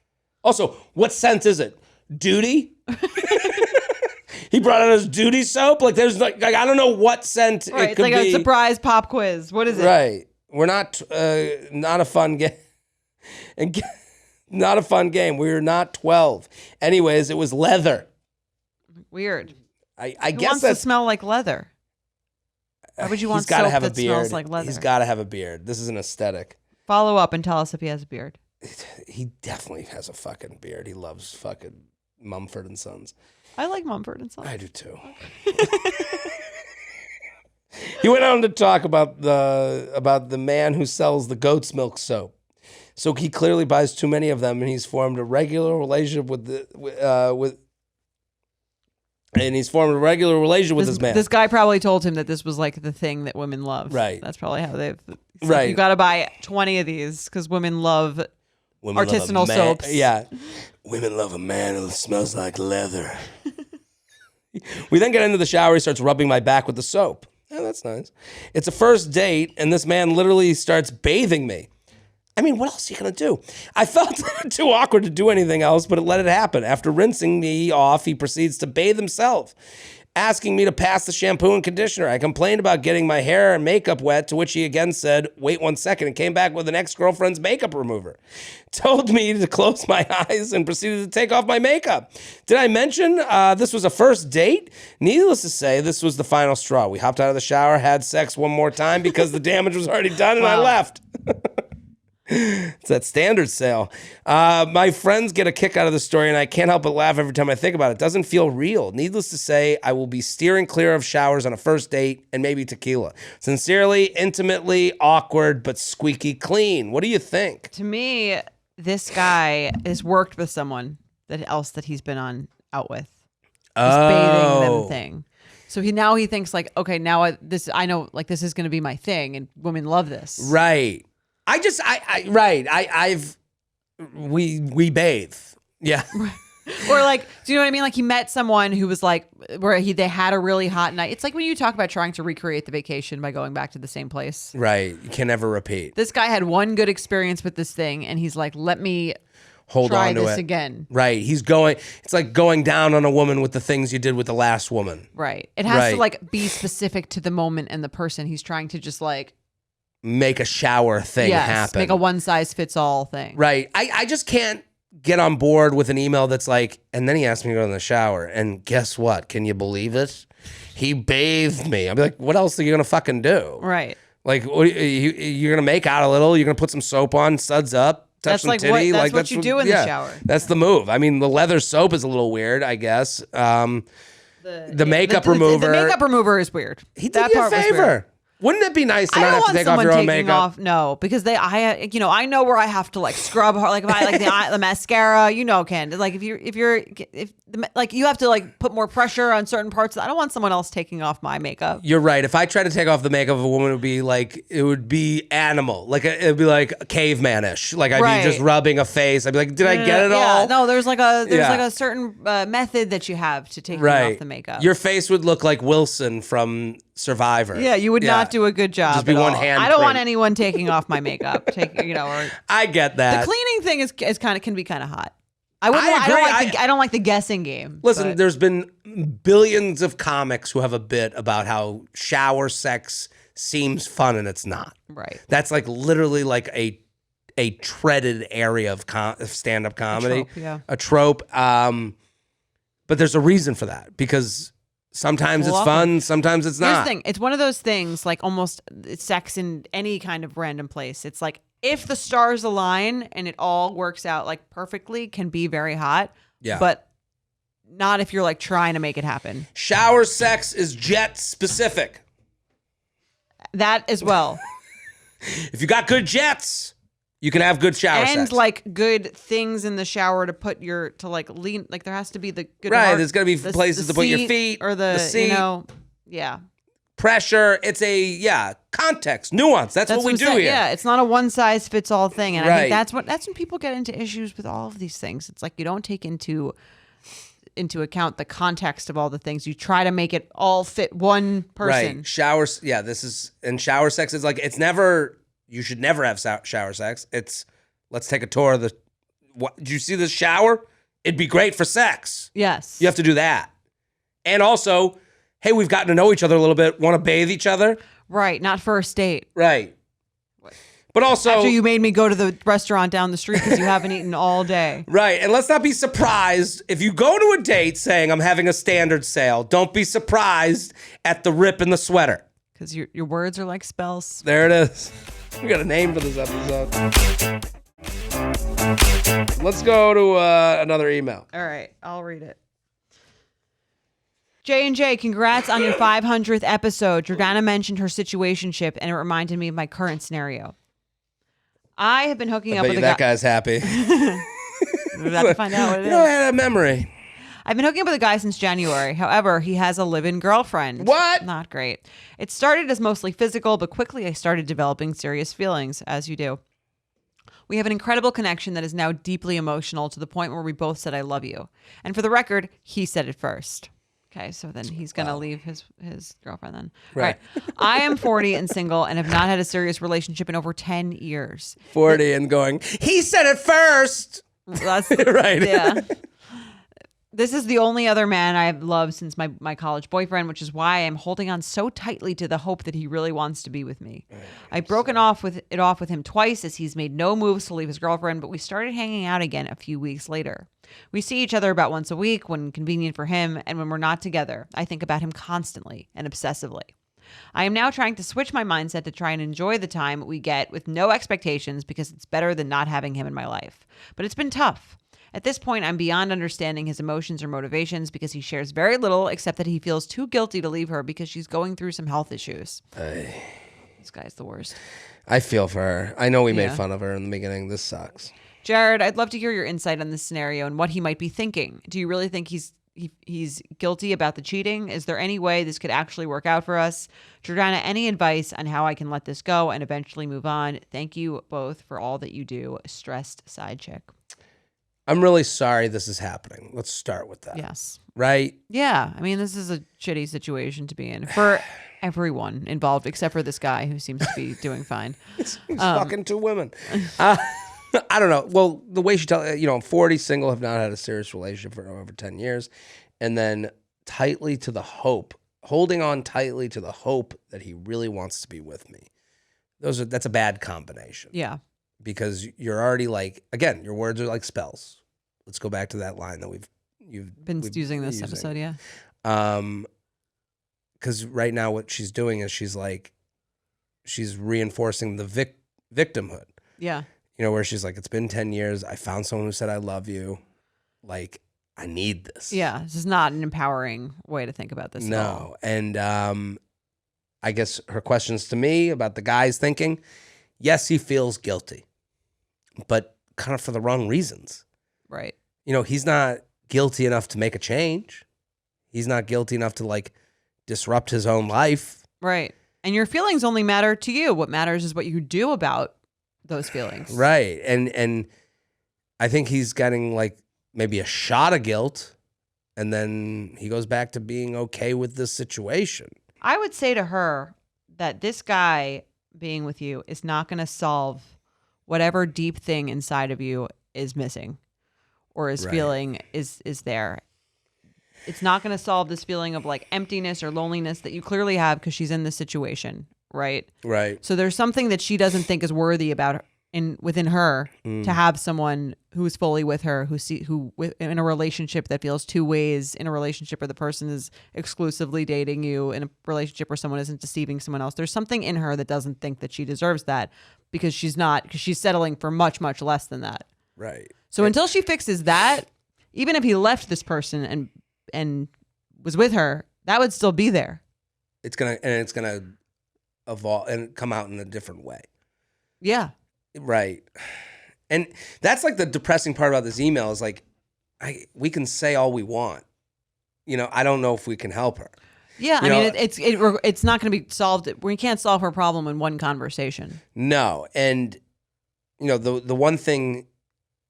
Also, what scent is it? Duty? He brought out his duty soap? Like, there's like I don't know what scent it could it's like be. a surprise pop quiz. What is it? Right. We're not a fun game. Not a fun game. We were not 12. Anyways, it was leather. Weird. I Who guess wants to smell like leather? Why would you want soap that smells like leather? He's got to have a beard. This is an aesthetic. Follow up and tell us if he has a beard. He definitely has a fucking beard. He loves fucking Mumford & Sons. I like Mumford & Sons. I do too. He went on to talk about the man who sells the goat's milk soap. So he clearly buys too many of them, and he's formed a regular relationship with this man. This guy probably told him that this was like the thing that women love. Right. That's probably how they've. Right. Like, you got to buy 20 of these because women love artisanal soaps. Yeah. Women love a man who smells like leather. We then get into the shower. He starts rubbing my back with the soap. Yeah, that's nice. It's a first date, and this man literally starts bathing me. I mean, what else are you going to do? I felt too awkward to do anything else, but let it happen. After rinsing me off, he proceeds to bathe himself, asking me to pass the shampoo and conditioner. I complained about getting my hair and makeup wet, to which he again said, wait 1 second, and came back with an ex-girlfriend's makeup remover. Told me to close my eyes and proceeded to take off my makeup. Did I mention this was a first date? Needless to say, this was the final straw. We hopped out of the shower, had sex one more time because the damage was already done, and I left. It's that standard sale. My friends get a kick out of the story, and I can't help but laugh every time I think about it. It doesn't feel real. Needless to say, I will be steering clear of showers on a first date and maybe tequila. Sincerely, intimately, awkward, but squeaky clean. What do you think? To me, this guy has worked with someone that he's been out with. bathing them thing. So he thinks like, okay, now I know like this is going to be my thing, and women love this. Right. We bathe. Yeah. Or like, do you know what I mean? Like he met someone who was like, they had a really hot night. It's like when you talk about trying to recreate the vacation by going back to the same place. Right. You can never repeat. This guy had one good experience with this thing, and he's like, let me try this again. Right. It's like going down on a woman with the things you did with the last woman. Right. It has to like be specific to the moment and the person. He's trying to just like make a shower thing happen. Make a one size fits all thing. Right. I just can't get on board with an email that's like, and then he asked me to go in the shower, and guess what? Can you believe it? He bathed me. I'd be like, what else are you gonna fucking do? Right. Like, you're gonna make out a little. You're gonna put some soap on, suds up, touch some titty. That's what you do in the shower. That's the move. I mean, the leather soap is a little weird, I guess. The makeup remover. The makeup remover is weird. He did you a favor. Wouldn't it be nice to not have to take off your own makeup? No, because I know where I have to like scrub hard. Like if I like the mascara, Ken. Like if you have to like put more pressure on certain parts. I don't want someone else taking off my makeup. You're right. If I try to take off the makeup of a woman, it would be animal. Like it'd be like cavemanish. Like I'd be just rubbing a face. I'd be like, did I get it all? No, there's like a certain method that you have to take off the makeup. Your face would look like Wilson from Survivor. Yeah, you would not do a good job. Just be one hand. I don't want anyone taking off my makeup. I get that. The cleaning thing can be kind of hot. I agree. I don't like the guessing game. Listen, there's been billions of comics who have a bit about how shower sex seems fun and it's not. Right. That's like literally like a treaded area of stand-up comedy. A trope. But there's a reason for that because sometimes it's fun, sometimes it's not. Here's the thing. It's one of those things like almost sex in any kind of random place. It's like if the stars align and it all works out like perfectly, can be very hot. Yeah. But not if you're like trying to make it happen. Shower sex is jet specific. That as well. If you got good jets, you can have good shower sex. And like good things in the shower to put to like lean, like there has to be the good there's got to be places to put your feet or the seat. Pressure. It's context, nuance. That's what we do here. Yeah, it's not a one size fits all thing. And I think that's when people get into issues with all of these things. It's like you don't take into account the context of all the things. You try to make it all fit one person. Right. Showers. Yeah, shower sex is like, it's never, you should never have shower sex. It's, let's take a tour of did you see this shower? It'd be great for sex. Yes. You have to do that. And also, hey, we've gotten to know each other a little bit. Want to bathe each other? Right. Not first date. Right. But also, after you made me go to the restaurant down the street because you haven't eaten all day. Right. And let's not be surprised if you go to a date saying I'm having a standard sale. Don't be surprised at the rip in the sweater. Because your words are like spells. There it is. We got a name for this episode. Let's go to another email. All right. I'll read it. J&J, congrats on your 500th episode. Jordana mentioned her situationship, and it reminded me of my current scenario. I have been hooking up with a guy. That guy's happy. We're about to find out what it is. I had a memory. I've been hooking up with a guy since January. However, he has a live-in girlfriend. What? Not great. It started as mostly physical, but quickly I started developing serious feelings, as you do. We have an incredible connection that is now deeply emotional to the point where we both said, I love you. And for the record, he said it first. Okay, so then he's going to leave his girlfriend then. Right. All right. I am 40 and single and have not had a serious relationship in over 10 years. 40 and going, he said it first. That's right. Yeah. This is the only other man I have loved since my college boyfriend, which is why I'm holding on so tightly to the hope that he really wants to be with me. I've broken off with him twice as he's made no moves to leave his girlfriend, but we started hanging out again a few weeks later. We see each other about once a week when convenient for him, and when we're not together, I think about him constantly and obsessively. I am now trying to switch my mindset to try and enjoy the time we get with no expectations because it's better than not having him in my life. But it's been tough. At this point, I'm beyond understanding his emotions or motivations because he shares very little except that he feels too guilty to leave her because she's going through some health issues. This guy's the worst. I feel for her. I know we made fun of her in the beginning. This sucks. Jared, I'd love to hear your insight on this scenario and what he might be thinking. Do you really think he's he's guilty about the cheating. Is there any way this could actually work out for us? Jordana, any advice on how I can let this go and eventually move on? Thank you both for all that you do. Stressed side chick. I'm really sorry this is happening. Let's start with that. Yes. Right? Yeah. I mean, this is a shitty situation to be in for everyone involved, except for this guy who seems to be doing fine. He's fucking two women. I don't know. Well, the way she tells, I'm 40, single, have not had a serious relationship for over 10 years. And then holding on tightly to the hope that he really wants to be with me. That's a bad combination. Yeah. Because you're already like, again, your words are like spells. Let's go back to that line that we've been using this episode. Yeah. Because right now what she's doing is she's reinforcing the victimhood. Yeah. Where she's like, it's been 10 years. I found someone who said, I love you. Like, I need this. Yeah. This is not an empowering way to think about this. No. At all. And I guess her questions to me about the guy's thinking, yes, he feels guilty, but kind of for the wrong reasons. Right. He's not guilty enough to make a change. He's not guilty enough to like disrupt his own life. Right. And your feelings only matter to you. What matters is what you do about those feelings. Right. And I think he's getting like maybe a shot of guilt, and then he goes back to being okay with this situation. I would say to her that this guy being with you is not going to solve whatever deep thing inside of you is missing or is feeling is there. It's not going to solve this feeling of like emptiness or loneliness that you clearly have because she's in this situation, right? Right. So there's something that she doesn't think is worthy about within her to have someone who's fully with her, who in a relationship that feels two ways, in a relationship where the person is exclusively dating you, in a relationship where someone isn't deceiving someone else. There's something in her that doesn't think that she deserves that because she's settling for much, much less than that. Right. So until she fixes that, even if he left this person and was with her, that would still be there. It's gonna evolve and come out in a different way. Yeah. Right. And that's like the depressing part about this email is like, we can say all we want. I don't know if we can help her. Yeah, I mean, it's not going to be solved. We can't solve her problem in one conversation. No, and the one thing,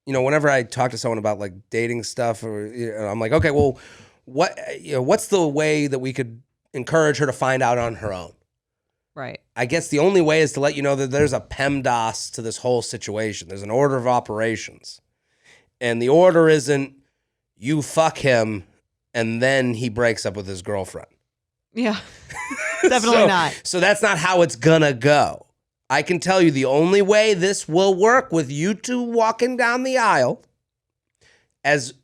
whenever I talk to someone about like dating stuff, or I'm like, okay, well, what's the way that we could encourage her to find out on her own? Right. I guess the only way is to let you know that there's a PEMDAS to this whole situation. There's an order of operations. And the order isn't you fuck him and then he breaks up with his girlfriend. Yeah. Definitely not. So that's not how it's gonna go. I can tell you the only way this will work with you two walking down the aisle, as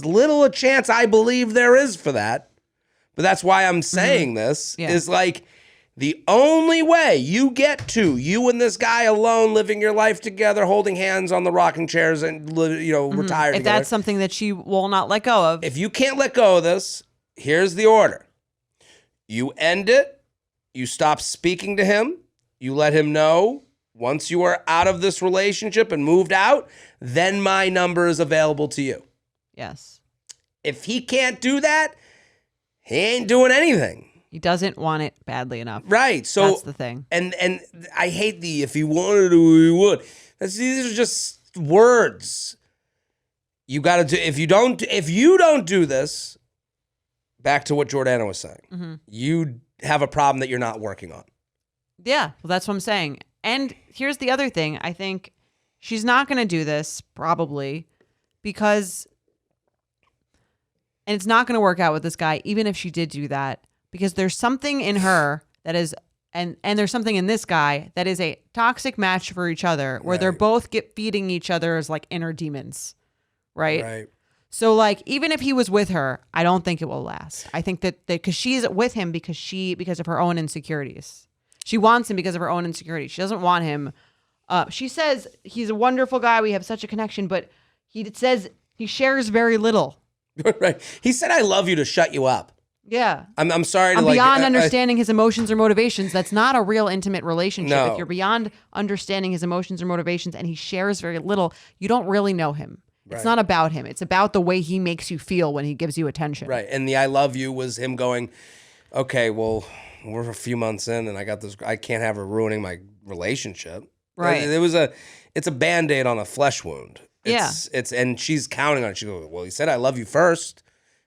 little a chance I believe there is for that, but that's why I'm saying this, is like, the only way you get to you and this guy alone, living your life together, holding hands on the rocking chairs and, retired if together. that's something that she will not let go of. If you can't let go of this, here's the order. You end it. You stop speaking to him. You let him know once you are out of this relationship and moved out, then my number is available to you. Yes. If he can't do that, he ain't doing anything. He doesn't want it badly enough. Right. So that's the thing. And I hate the if he wanted to, he would. These are just words. You got to do. If you don't do this, back to what Jordana was saying, you have a problem that you're not working on. Yeah. Well, that's what I'm saying. And here's the other thing. I think she's not going to do this probably because, and it's not going to work out with this guy, even if she did do that. Because there's something in her that is, and there's something in this guy that is a toxic match for each other, where they're both feeding each other as like inner demons, right? Right. So like, even if he was with her, I don't think it will last. I think that because she's with him because of her own insecurities. She wants him because of her own insecurities. She doesn't want him. She says he's a wonderful guy. We have such a connection, but he says he shares very little. Right. He said, "I love you" to shut you up. Yeah. I'm sorry. I'm beyond understanding his emotions or motivations. That's not a real intimate relationship. No. If you're beyond understanding his emotions or motivations and he shares very little, you don't really know him. It's not about him. It's about the way he makes you feel when he gives you attention. Right. And the I love you was him going, okay, well, we're a few months in and I can't have her ruining my relationship. Right. It's a Band-Aid on a flesh wound. And she's counting on it. She goes, well, he said, I love you first.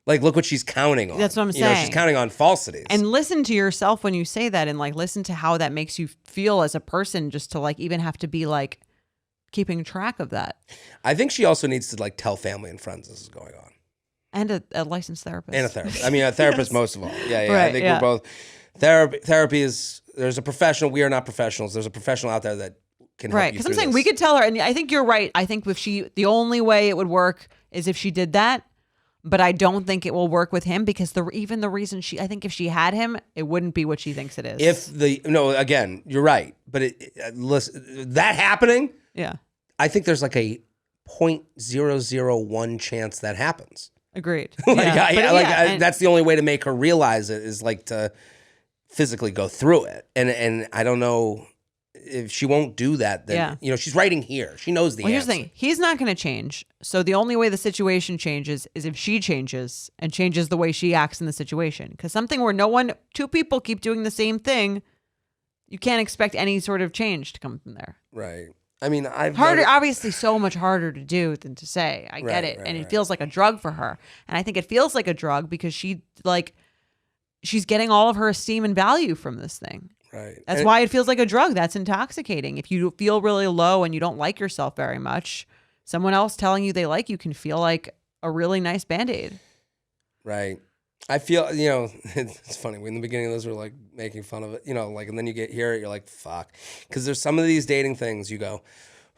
Like, look what she's counting on. That's what I'm saying. She's counting on falsities. And listen to yourself when you say that, and like, listen to how that makes you feel as a person, just to like, even have to be like, keeping track of that. I think she also needs to like tell family and friends this is going on. And a licensed therapist. And a therapist. I mean, a therapist most of all. Yeah. Right, I think we're both. Therapy is, there's a professional. We are not professionals. There's a professional out there that can help you because I'm saying this. we could tell her, and I think you're right. I think the only way it would work is if she did that. But I don't think it will work with him because even the reason I think if she had him, it wouldn't be what she thinks it is. Again, you're right. But listen, that happening. Yeah. I think there's like a 0.001 chance that happens. Agreed. That's the only way to make her realize it is like to physically go through it. And I don't know if she won't do that. Then, she's writing here. She knows the answer. Here's the thing. He's not going to change. So the only way the situation changes is if she changes and changes the way she acts in the situation. Because something where two people keep doing the same thing, you can't expect any sort of change to come from there. Right. I mean, obviously so much harder to do than to say. I get it. And it feels like a drug for her. And I think it feels like a drug because she's getting all of her esteem and value from this thing. Right. That's why it feels like a drug. That's intoxicating. If you feel really low and you don't like yourself very much, someone else telling you they like you can feel like a really nice Band-Aid. Right. I feel, it's funny. In the beginning, those were like making fun of it, and then you hear it, you're like, fuck. Because there's some of these dating things you go,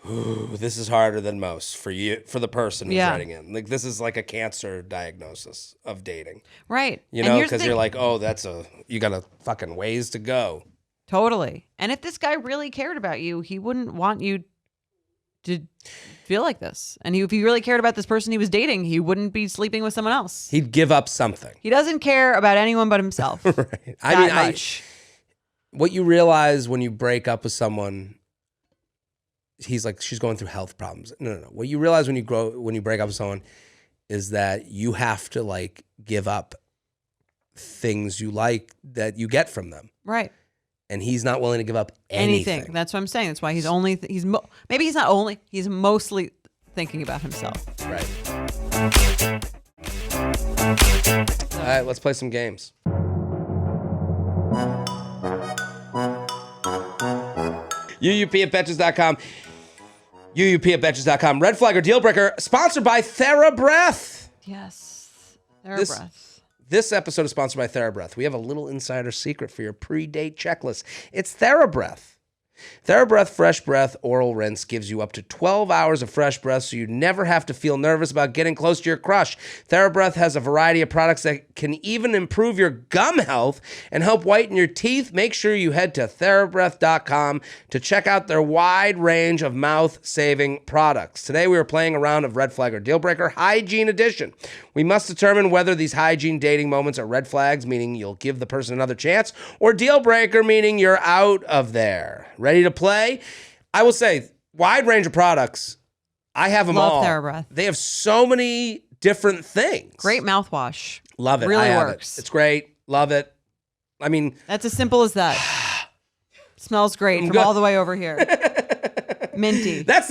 ooh, this is harder than most for you, for the person who's writing in. Like, this is like a cancer diagnosis of dating. Right. Because you're like, oh, you got a fucking ways to go. Totally. And if this guy really cared about you, he wouldn't want you to feel like this. And if he really cared about this person he was dating, he wouldn't be sleeping with someone else. He'd give up something. He doesn't care about anyone but himself. Right. What you realize when you break up with someone, he's like, she's going through health problems. No. What you realize when you break up with someone is that you have to like give up things you like that you get from them. Right. And he's not willing to give up anything. That's what I'm saying. That's why he's mostly thinking about himself. Right. All right, let's play some games. UUP@Betches.com. UUP@Betches.com. Red flag or deal breaker, sponsored by TheraBreath. Yes. TheraBreath. This episode is sponsored by TheraBreath. We have a little insider secret for your pre-date checklist. It's TheraBreath. TheraBreath Fresh Breath Oral Rinse gives you up to 12 hours of fresh breath so you never have to feel nervous about getting close to your crush. TheraBreath has a variety of products that can even improve your gum health and help whiten your teeth. Make sure you head to TheraBreath.com to check out their wide range of mouth-saving products. Today we are playing a round of Red Flag or Deal Breaker Hygiene Edition. We must determine whether these hygiene dating moments are red flags, meaning you'll give the person another chance, or deal breaker, meaning you're out of there. Ready to play? I will say, wide range of products. I have them all. Love TheraBreath. They have so many different things. Great mouthwash. Love it. Really I have works. it. It's great. Love it. I mean, that's as simple as that. Smells great from all the way over here. Minty. That's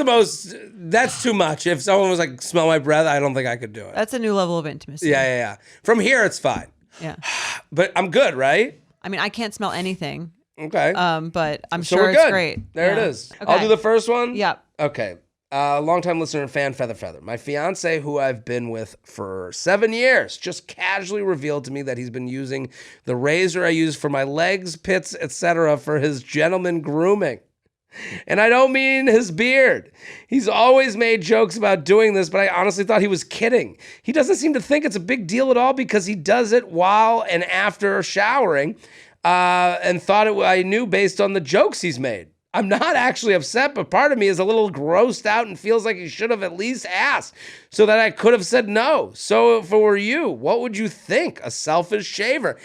too much. If someone was like, smell my breath, I don't think I could do it. That's a new level of intimacy. Yeah. From here, it's fine. Yeah. But I'm good, right? I mean, I can't smell anything. Okay. But I'm so sure we're it's good. great. There it is. Okay. I'll do the first one? Yep. Okay. Longtime listener and fan, Feather. My fiance, who I've been with for 7 years, just casually revealed to me that he's been using the razor I use for my legs, pits, etc. for his gentleman grooming. And I don't mean his beard. He's always made jokes about doing this, but I honestly thought he was kidding. He doesn't seem to think it's a big deal at all because he does it while and after showering, and thought I knew based on the jokes he's made. I'm not actually upset, but part of me is a little grossed out and feels like he should have at least asked so that I could have said no. So if it were you, what would you think? A selfish shaver.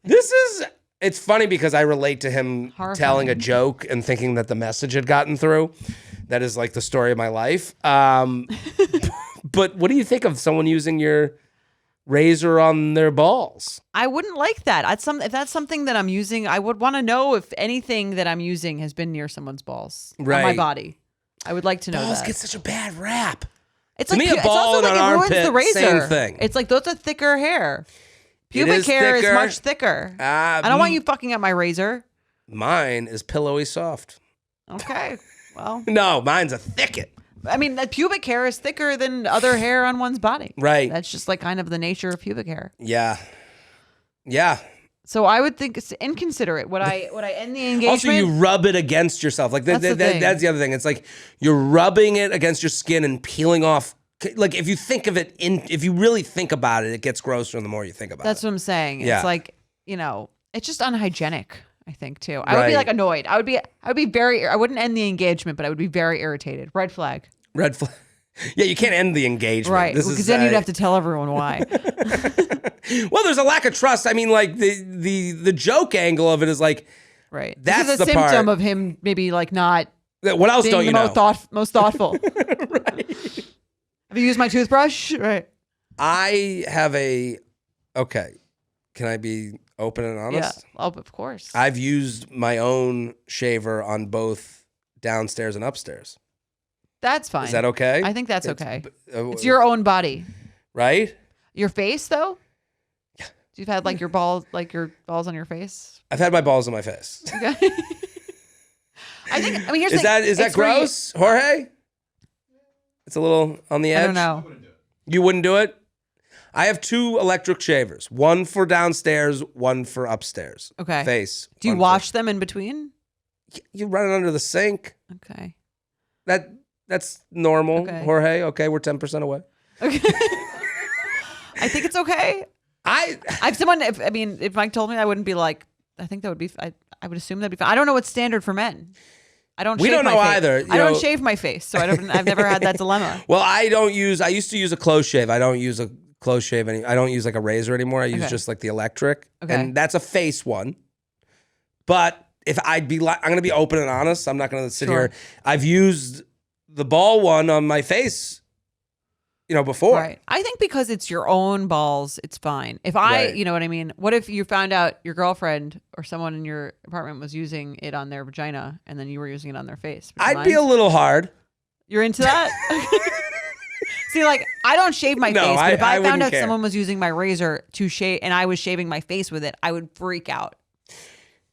It's funny because I relate to him telling a joke and thinking that the message had gotten through. That is like the story of my life. But what do you think of someone using your razor on their balls? I wouldn't like that. If that's something that I'm using, I would want to know if anything that I'm using has been near someone's balls on my body. I would like to know balls that. get such a bad rap. It's to like me, a ball and an armpit, the razor. same thing. It's like those are thicker hair. Pubic hair is much thicker. I don't want you fucking up my razor. Mine is pillowy soft. Okay, well. No, mine's a thicket. I mean, the pubic hair is thicker than other hair on one's body. Right. That's just like kind of the nature of pubic hair. Yeah. Yeah. So I would think it's inconsiderate. Would I end the engagement? Also, you rub it against yourself. Like that's the other thing. It's like you're rubbing it against your skin and peeling off. Like if you think of it if you really think about it, it gets grosser the more you think about it. That's what I'm saying. Yeah. It's like, it's just unhygienic, I think too. I would be like annoyed. I would be I wouldn't end the engagement, but I would be very irritated. Red flag. Red flag. Yeah, you can't end the engagement. Right. Because then you'd have to tell everyone why. Well, there's a lack of trust. I mean, like the joke angle of it is like, right. That's this is a the symptom part. of him maybe like not. What else don't you know? Most thoughtful. Right. Have you used my toothbrush? Right. I have okay. Can I be open and honest? Yeah. Oh, of course. I've used my own shaver on both downstairs and upstairs. That's fine. Is that okay? I think that's okay. It's your own body. Right? Your face, though? Yeah. You've had your balls on your face? I've had my balls on my face. Okay. Here's the thing. Is that gross, Jorge? It's a little on the edge. I don't know. You wouldn't do it? I have 2 electric shavers. One for downstairs, one for upstairs. Okay. Face. Do you wash them in between? You run it under the sink. Okay. That's normal, Okay. Jorge. Okay, we're 10% away. Okay. I think it's okay. I've someone. If Mike told me, I wouldn't be like. I think that would be. I would assume that'd be fine. I don't know what's standard for men. We don't know either. I don't shave my face, so I've never had that dilemma. Well, I used to use a close shave. I don't use a close shave I don't use like a razor anymore. I use just like the electric. Okay. And that's a face one. But if I'm going to be open and honest. I'm not going to sit here. I've used the ball one on my face, before. Right. I think because it's your own balls, it's fine. If you know what I mean? What if you found out your girlfriend or someone in your apartment was using it on their vagina and then you were using it on their face? I'd be a little hard. You're into that? See, I don't shave my face, but if I found out someone was using my razor to shave and I was shaving my face with it, I would freak out.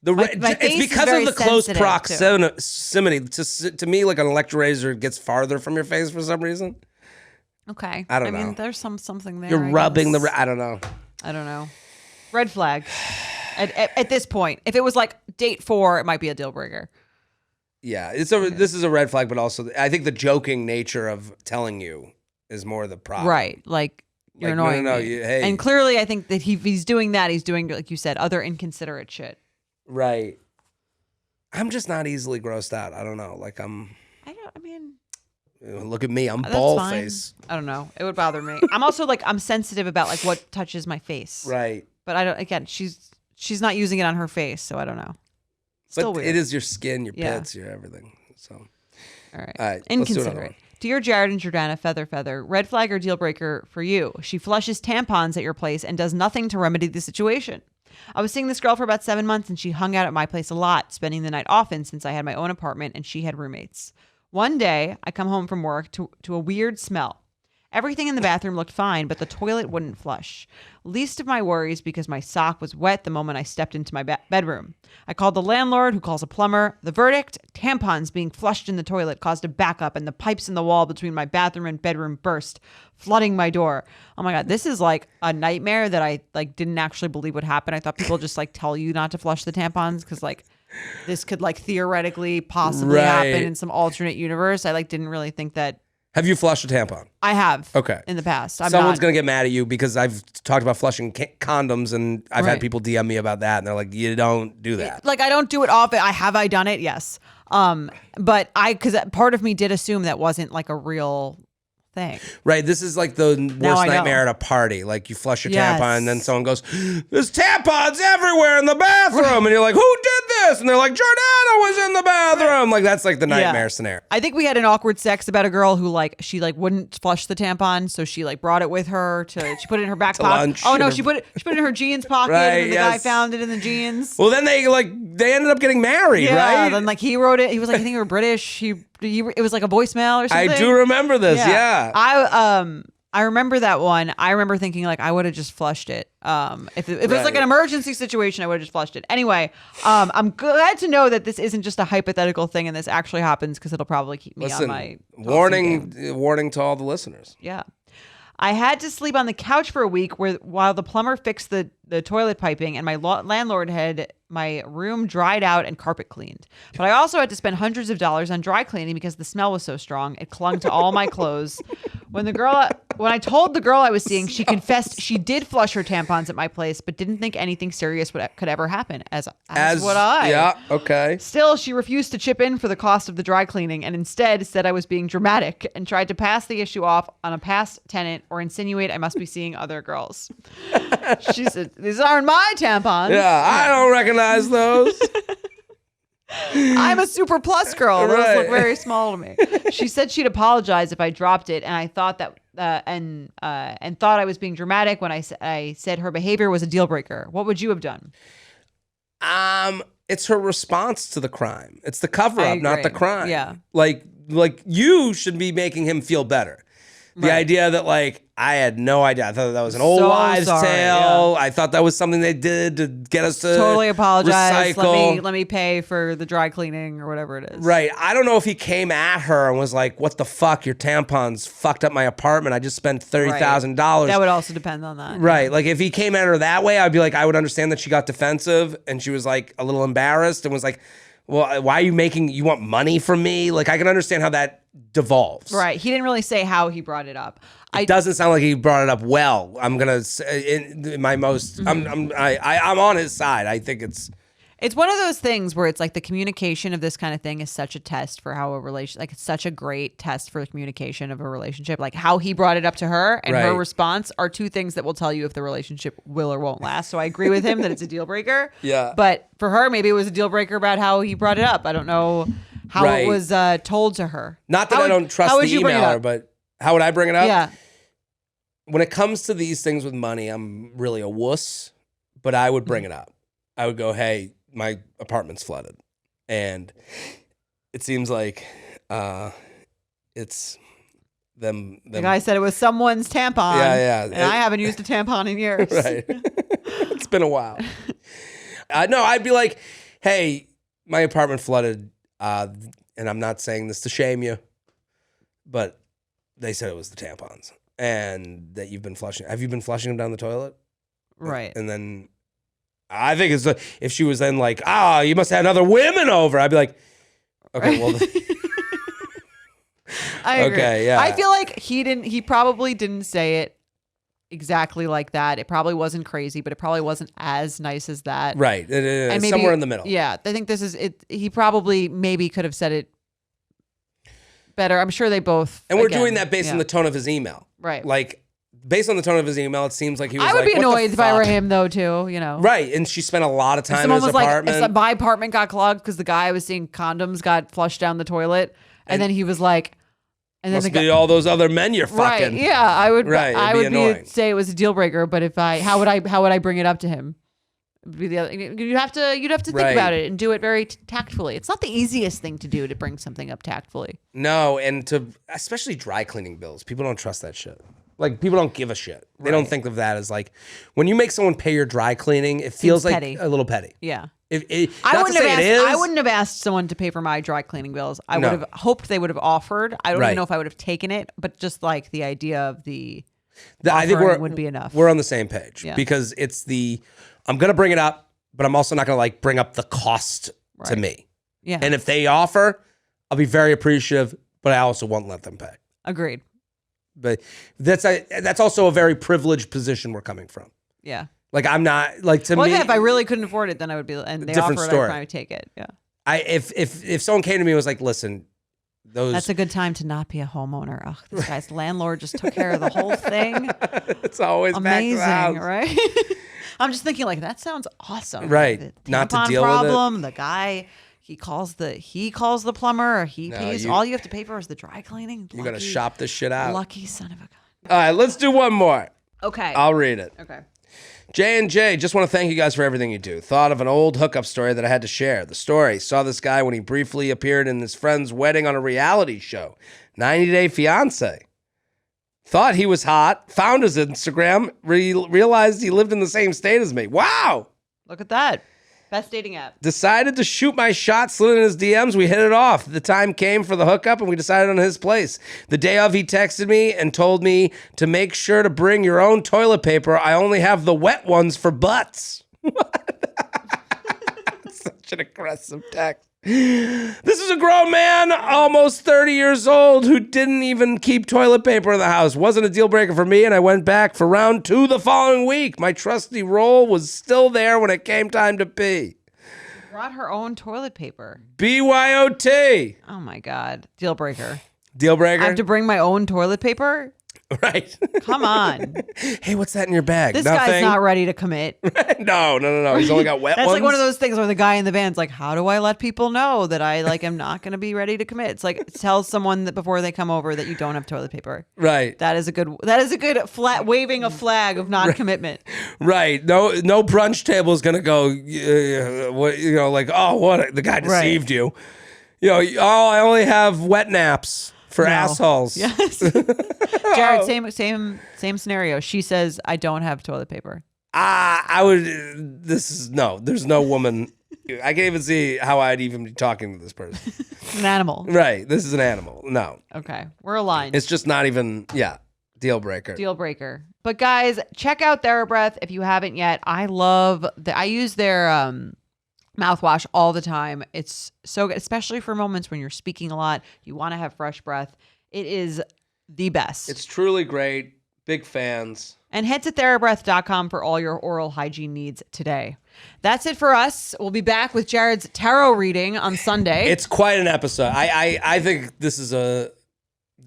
It's because of the close proximity. To me, like an electric razor gets farther from your face for some reason. Okay. I don't know. There's something there. You're rubbing I don't know. I don't know. Red flag. At this point, if it was like date 4, it might be a deal breaker. Yeah, this is a red flag, but also I think the joking nature of telling you is more the problem. Right. You're annoying me. Hey. And clearly, I think that he's doing that. He's doing, like you said, other inconsiderate shit. Right. I'm just not easily grossed out. I don't know. Look at me. I'm ball face. I don't know. It would bother me. I'm also I'm sensitive about what touches my face. Right. But I don't. Again, she's not using it on her face, so I don't know. Still weird. It is your skin, your pits, your everything. So. All right. All right. Inconsiderate. Dear Jared and Jordana, feather, red flag or deal breaker for you. She flushes tampons at your place and does nothing to remedy the situation. I was seeing this girl for about 7 months and she hung out at my place a lot, spending the night often since I had my own apartment and she had roommates. One day, I come home from work to a weird smell. Everything in the bathroom looked fine, but the toilet wouldn't flush. Least of my worries because my sock was wet the moment I stepped into my bedroom. I called the landlord, who calls a plumber. The verdict, tampons being flushed in the toilet caused a backup, and the pipes in the wall between my bathroom and bedroom burst, flooding my door. Oh my God, this is like a nightmare that I didn't actually believe would happen. I thought people just tell you not to flush the tampons because this could theoretically possibly happen in some alternate universe. I didn't really think that. Have you flushed a tampon? I have. Okay. In the past. Someone's going to get mad at you because I've talked about flushing condoms and I've had people DM me about that and they're like, you don't do that. I don't do it often. Have I done it? Yes. But because part of me did assume that wasn't a real thing. Right. This is the worst nightmare at a party. You flush your tampon and then someone goes, there's tampons everywhere in the bathroom. And you're like, who did this? And they're like, Jordana was in the bathroom. Like, that's like the nightmare scenario. I think we had an awkward sex about a girl who she wouldn't flush the tampon, so she brought it with her she put it in her back pocket. Lunch. Oh no, she put it in her jeans pocket, Right, and the guy found it in the jeans. Well, then they ended up getting married, right? Then he wrote it. He was like, I think you were British. It was like a voicemail or something. I do remember this. Yeah. I remember that one. I remember thinking I would have just flushed it. If it was like an emergency situation, I would have just flushed it. Anyway, I'm glad to know that this isn't just a hypothetical thing and this actually happens because it'll probably keep me on my warning to all the listeners. Yeah. I had to sleep on the couch for a week while the plumber fixed the toilet piping and my landlord had my room dried out and carpet cleaned. But I also had to spend hundreds of dollars on dry cleaning because the smell was so strong. It clung to all my clothes. When I told the girl I was seeing, she confessed she did flush her tampons at my place, but didn't think anything serious could ever happen. As would I. Yeah, okay. Still, she refused to chip in for the cost of the dry cleaning and instead said I was being dramatic and tried to pass the issue off on a past tenant or insinuate I must be seeing other girls. She said, these aren't my tampons. Yeah, I don't recognize those. I'm a super plus girl. Those look very small to me. She said she'd apologize if I dropped it, and I thought that and thought I was being dramatic when I said her behavior was a deal breaker. What would you have done? It's her response to the crime. It's the cover up, not the crime. Yeah. Like you should be making him feel better. The idea that I had no idea. I thought that was an old wives' tale. I thought that was something they did to get us to totally apologize. Recycle. Let me pay for the dry cleaning or whatever it is. Right. I don't know if he came at her and was like, "What the fuck? Your tampons fucked up my apartment. I just spent $30,000." That would also depend on that. Right. Like if he came at her that way, I'd be like, I would understand that she got defensive and she was like a little embarrassed and was like, well, why are you want money from me? Like I can understand how that devolves. Right. He didn't really say how he brought it up. It doesn't sound like he brought it up well. I'm gonna say in my most. I'm on his side. I think it's one of those things where it's like the communication of this kind of thing is such a test for how a relation. Like it's such a great test for the communication of a relationship. Like how he brought it up to her and her response are two things that will tell you if the relationship will or won't last. So I agree with him that it's a deal breaker. Yeah. But for her, maybe it was a deal breaker about how he brought it up. I don't know how it was told to her. Not that I don't trust the emailer, but how would I bring it up? Yeah. When it comes to these things with money, I'm really a wuss, but I would bring it up. I would go, hey, my apartment's flooded. And it seems like it's them. The guy said it was someone's tampon. Yeah. And I haven't used a tampon in years. Right. It's been a while. No, I'd be like, hey, my apartment flooded. And I'm not saying this to shame you, but they said it was the tampons. And that you've been flushing. Have you been flushing them down the toilet? Right. And then I think it's if she was then like, you must have had other women over. I'd be like, okay, well. I agree. Okay, yeah. I feel like he probably didn't say it exactly like that. It probably wasn't crazy, but it probably wasn't as nice as that. Right. And maybe, somewhere in the middle. Yeah. I think this is it. He probably maybe could have said it better. I'm sure they both. And we're doing that based on the tone of his email. Right. Like, based on the tone of his email, it seems like he was I would be annoyed if I were him, though, too, you know. Right. And she spent a lot of time in his apartment. Like, my apartment got clogged because the guy I was seeing condoms got flushed down the toilet. And then he was like... And must be all those other men you're fucking. Right, yeah. I would say it was a deal breaker, but how would I bring it up to him? You'd have to think about it and do it very tactfully. It's not the easiest thing to do to bring something up tactfully. No, and especially dry cleaning bills. People don't trust that shit. Like, people don't give a shit. They don't think of that as like, when you make someone pay your dry cleaning, it feels like a little petty. Yeah. I wouldn't have asked someone to pay for my dry cleaning bills. I would have hoped they would have offered. I don't even know if I would have taken it, but just like the idea of I think would be enough. We're on the same page because it's I'm going to bring it up, but I'm also not going to like bring up the cost to me. Yeah. And if they offer, I'll be very appreciative, but I also won't let them pay. Agreed. But that's also a very privileged position we're coming from. Yeah. Like I'm not like to me. Well, yeah, if I really couldn't afford it, then I would be. And they offered, I'd probably take it. Yeah. If someone came to me and was like, "Listen, that's a good time to not be a homeowner." Oh, this guy's landlord just took care of the whole thing. It's always amazing, back to the house. Right? I'm just thinking like that sounds awesome. Right. The Not to tampon deal with it. problem. The guy he calls the plumber. Or he pays. All you have to pay for is the dry cleaning. You got to shop this shit out. Lucky son of a gun. All right, let's do one more. Okay. I'll read it. Okay. J&J, just want to thank you guys for everything you do. Thought of an old hookup story that I had to share. The story, saw this guy when he briefly appeared in his friend's wedding on a reality show, 90 Day Fiancé. Thought he was hot, found his Instagram, realized he lived in the same state as me. Wow! Look at that. Best dating app. Decided to shoot my shot, slid in his DMs. We hit it off. The time came for the hookup, and we decided on his place. The day of, he texted me and told me to make sure to bring your own toilet paper. I only have the wet ones for butts. Such an aggressive text. This is a grown man, almost 30 years old, who didn't even keep toilet paper in the house. Wasn't a deal breaker for me, and I went back for round 2 the following week. My trusty roll was still there when it came time to pee. Brought her own toilet paper. BYOT. Oh my God. Deal breaker. Deal breaker? I have to bring my own toilet paper? Right. Come on. Hey, what's that in your bag? This Nothing? guy's not ready to commit. No. He's only got wet That's ones. like one of those things where the guy in the band's like, how do I let people know that I am not going to be ready to commit? It's like, tell someone that before they come over that you don't have toilet paper. Right. That is a good flat waving a flag of non-commitment. Right. No brunch table is going to go, the guy deceived you. I only have wet naps for assholes. Yes. Jared, same scenario. She says, I don't have toilet paper. There's no woman. I can't even see how I'd even be talking to this person. An animal. Right. This is an animal. No. Okay. We're aligned. It's just not even, deal breaker. Deal breaker. But guys, check out TheraBreath if you haven't yet. I use their mouthwash all the time. It's so good, especially for moments when you're speaking a lot. You want to have fresh breath. It is the best. It's truly great. Big fans. And head to TheraBreath.com for all your oral hygiene needs today. That's it for us. We'll be back with Jared's tarot reading on Sunday. It's quite an episode. I think this is a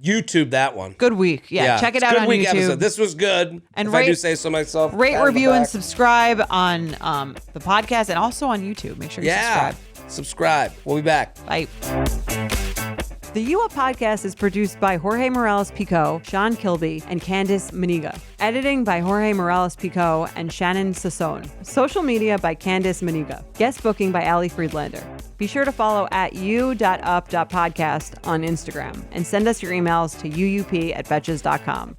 YouTube that one. Good week. Yeah, check it out on YouTube. Episode. This was good. And if I do say so myself. Rate, review, and subscribe on the podcast and also on YouTube. Make sure you subscribe. We'll be back. Bye. The You Up podcast is produced by Jorge Morales-Pico, Sean Kilby, and Candice Maniga. Editing by Jorge Morales-Pico and Shannon Sassone. Social media by Candice Maniga. Guest booking by Ali Friedlander. Be sure to follow @u.up.podcast on Instagram and send us your emails to uup@betches.com.